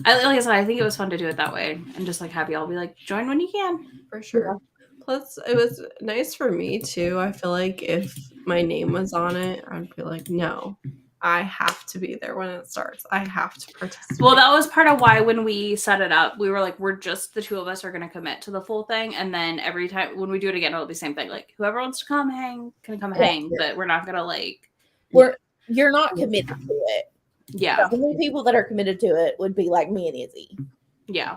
Like I said, I think it was fun to do it that way and just like have y'all be like, join when you can. For sure. Plus, it was nice for me too. I feel like if my name was on it, I'd be like, no, I have to be there when it starts. I have to participate. Well, that was part of why when we set it up, we were like, we're just the two of us are going to commit to the full thing. And then every time when we do it again, it'll be the same thing. Like, whoever wants to come hang can come hang, but we're not going to like. You're not committed to it. Yeah. The only people that are committed to it would be like me and Izzy. Yeah.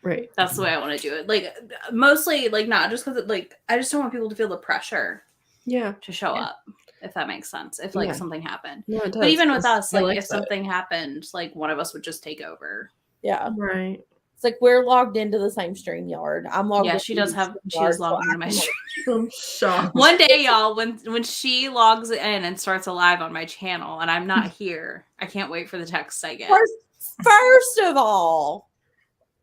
Right. That's the way I want to do it. Like, mostly, like, not just because, like, I just don't want people to feel the pressure. Yeah. To show up, if that makes sense. If like something happened. No, it does. But even with us, like if that. something happened, like one of us would just take over. Yeah. Right. It's like we're logged into the same StreamYard. I'm logged. Yeah, she does have. She is logged into my stream. I'm shocked. One day, y'all, when she logs in and starts a live on my channel, and I'm not here, I can't wait for the text I get. First of all,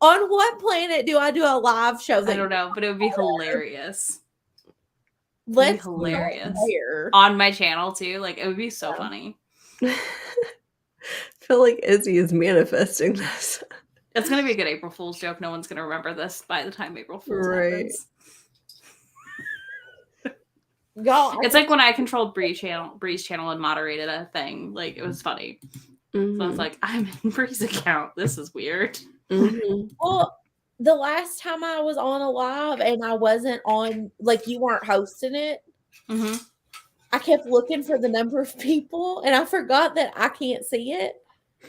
on what planet do I do a live show? I don't know, but it would be hilarious. Let's hilarious on my channel too. Like it would be so funny. I feel like Izzy is manifesting this. It's gonna be a good April Fool's joke. No one's gonna remember this by the time April Fool's happens. It's like when I controlled Bree's channel and moderated a thing. Like it was funny. Mm-hmm. So I was like, I'm in Bree's account. This is weird. Mm-hmm. Well, the last time I was on a live and I wasn't on, like you weren't hosting it, I kept looking for the number of people and I forgot that I can't see it.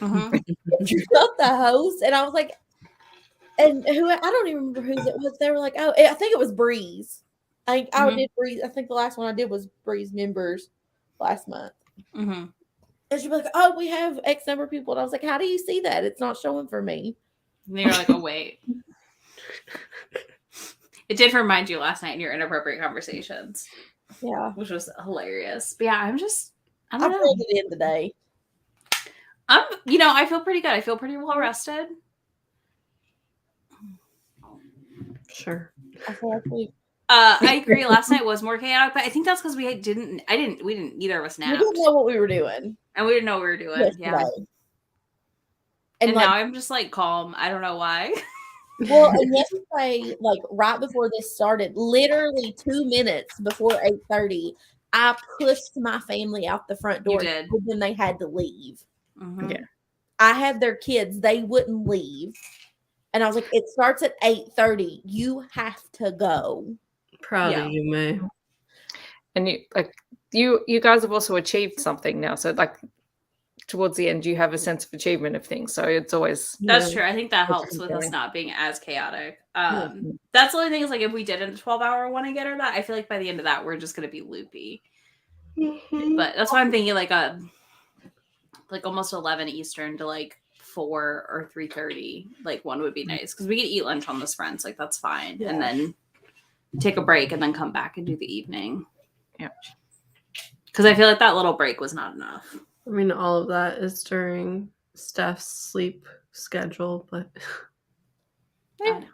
You're not the host. And I was like, and I don't even remember who it was. They were like, oh, I think it was Breeze. I did Breeze. I think the last one I did was Breeze members last month. And she'd be like, oh, we have X number of people. And I was like, how do you see that? It's not showing for me. And you're like, oh, wait. It did remind you last night in your inappropriate conversations, Yeah. which was hilarious. But yeah, I I don't know. filled it in today. I feel pretty good. I feel pretty well rested. Sure. I feel like we I agree. Last night was more chaotic, but I think that's because we didn't. Neither of us napped, didn't know what we were doing. and we didn't know what we were doing. Yesterday. Yeah. And like, now I'm just like calm. I don't know why. well, and yesterday, like right before this started, literally 2 minutes before 8:30, I pushed my family out the front door. You did. When they had to leave. Mhm. Yeah. I had their kids; they wouldn't leave, and I was like, "It starts at 8:30. You have to go." Proud Yeah. of you, May. And you guys have also achieved something now. So like towards the end, you have a sense of achievement of things. So it's always That's true. I think that helps It's with us fulfilling. not being as chaotic. Yeah. That's the only thing is like if we did a 12-hour one again or that, I feel like by the end of that we're just gonna be loopy. But that's why I'm thinking like almost 11 Eastern to like 4 or 3:30. Like one would be nice because we could eat lunch on the sprints. Like that's fine, Yeah. and then take a break and then come back and do the evening. Yeah. Because I feel like that little break was not enough. I mean, all of that is during Steph's sleep schedule, but I know.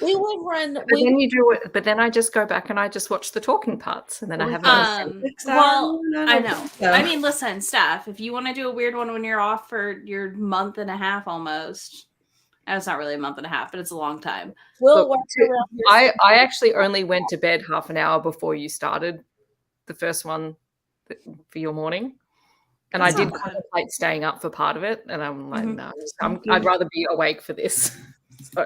We would run. But then you do it. But then I just go back and I just watch the talking parts, and then I have. Well, I know. so. I mean, listen, Steph, if you want to do a weird one when you're off for your month and a half almost, and it's not really a month and a half, but it's a long time. We'll Look, work around your I actually only went to bed half an hour before you started the first one for your morning. And That's I did not bad. contemplate staying up for part of it. And I'm like, Mhm. no, I'd rather be awake for this. So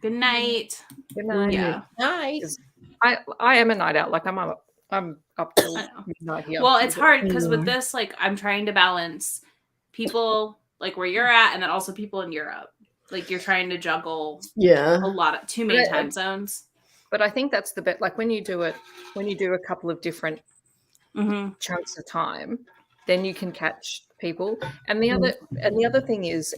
Good night. good night. Yeah. night. I am a night out. Like I'm up till I know. midnight here. Well, it's hard because with Mhm. this, like, I'm trying to balance people like where you're at, and then also people in Europe. Like, you're trying to juggle Yeah. a lot of too many But- time zones. But I think that's the bit. Like when you do a couple of different Mm-hmm. chunks of time, then you can catch people. And the other thing is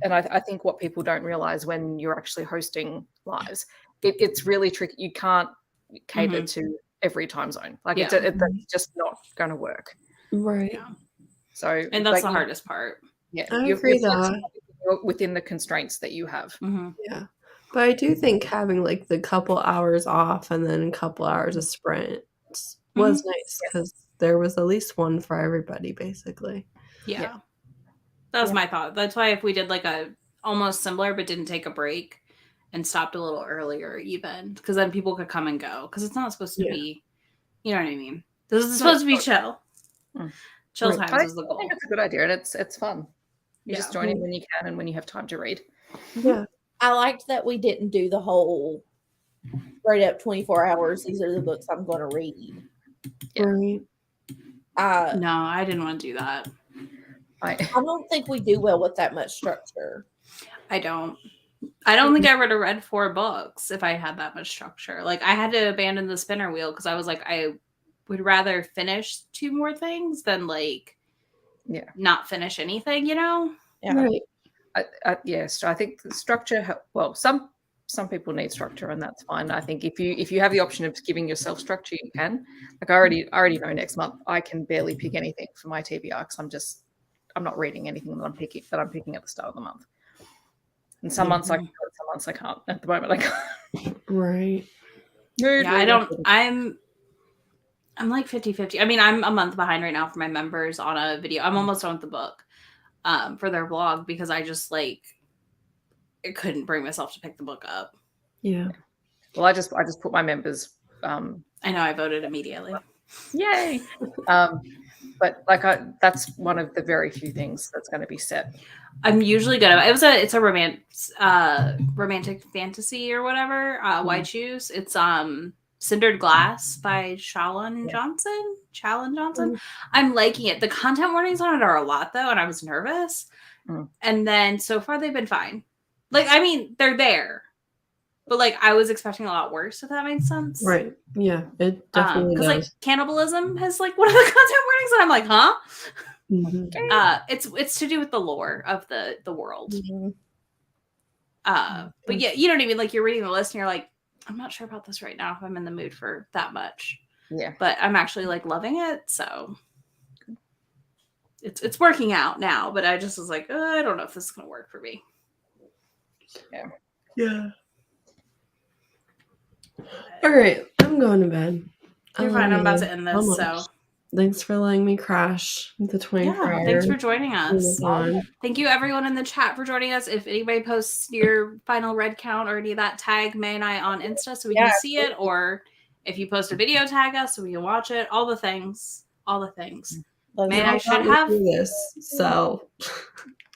I think what people don't realize when you're actually hosting lives, it's really tricky. You can't cater to every time zone. Like Yeah. it's just not going to work. Right. Yeah. So And that's like, the hardest part. Yeah, I you're agree flexible within the constraints that you have. Mm-hmm. Yeah. But I do think having like the couple hours off and then a couple hours of sprints was nice because there was at least one for everybody, basically. Yeah. That was my thought. That's why if we did like a almost similar but didn't take a break and stopped a little earlier even, because then people could come and go. Because it's not supposed to be, you know what I mean? This is supposed to be chill. Mm. Chill Right. times is the I goal. think it's a good idea, and it's fun. You just Yeah. join in when you can and when you have time to read. Yeah. I liked that we didn't do the whole straight up 24 hours. These are the books I'm going to read. Yeah. Right. No, I didn't want to do that. I don't think we do well with that much structure. I don't think I would have read 4 books if I had that much structure. Like I had to abandon the spinner wheel because I was like, I would rather finish 2 more things than like not finish anything, you know? Yeah. Right. Yes, I think the structure. Well, some people need structure, and that's fine. I think if you have the option of giving yourself structure, you can. Like I already know next month I can barely pick anything for my TBR because I'm not reading anything that I'm picking at the start of the month. And some months I can, some months I can't. At the moment, I can't. Right. Yeah, I don't. I'm like 50-50. I mean, I'm a month behind right now for my members on a video. I'm almost done with the book for their blog because I just like I couldn't bring myself to pick the book up. Yeah. Well, I just put my members. I know I voted immediately. Yay! But like that's one of the very few things that's going to be set. I'm usually good at it. It's a romantic fantasy or whatever. White Shoes. It's Cindered Glass by Challen Johnson. I'm liking it. The content warnings on it are a lot though, and I was nervous. And then so far they've been fine. Like I mean, they're there. But like I was expecting a lot worse, if that makes sense. Right. Yeah. It definitely Because does. like cannibalism has like one of the content warnings, and I'm like, huh? Mhm. It's to do with the lore of the world. Mhm. But yeah, you know what I mean? Like you're reading the list and you're like, I'm not sure about this right now if I'm in the mood for that much. Yeah. But I'm actually like loving it, so it's working out now, but I just was like, I don't know if this is gonna work for me. Yeah. All right, I'm going to bed. You're fine. I'm about to end this, so thanks for letting me crash the 24 hours. thanks for joining us. On. Thank you everyone in the chat for joining us. If anybody posts your final red count or any of that, tag Mae and I on Insta so we can see it, or if you post a video, tag us so we can watch it. All the things. Mae and I should have this, so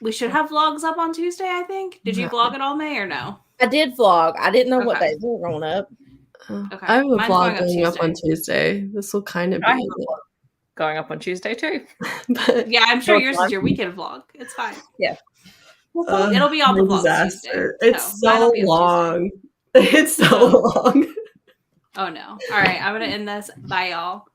we should have vlogs up on Tuesday, I think. Did you vlog at all, Mae, or no? I did vlog. I didn't know what days they were going up. Okay. I have a Mine's vlog going up Tuesday. on Tuesday. This will kind of I have be a vlog going up on Tuesday too. but Yeah, I'm sure yours is your weekend vlog. It's fine. Yeah. It'll be all the vlogs disaster. Tuesday. It's mine so will be on Tuesday. long. It's so long. Oh no. All right, I'm gonna end this. Bye y'all.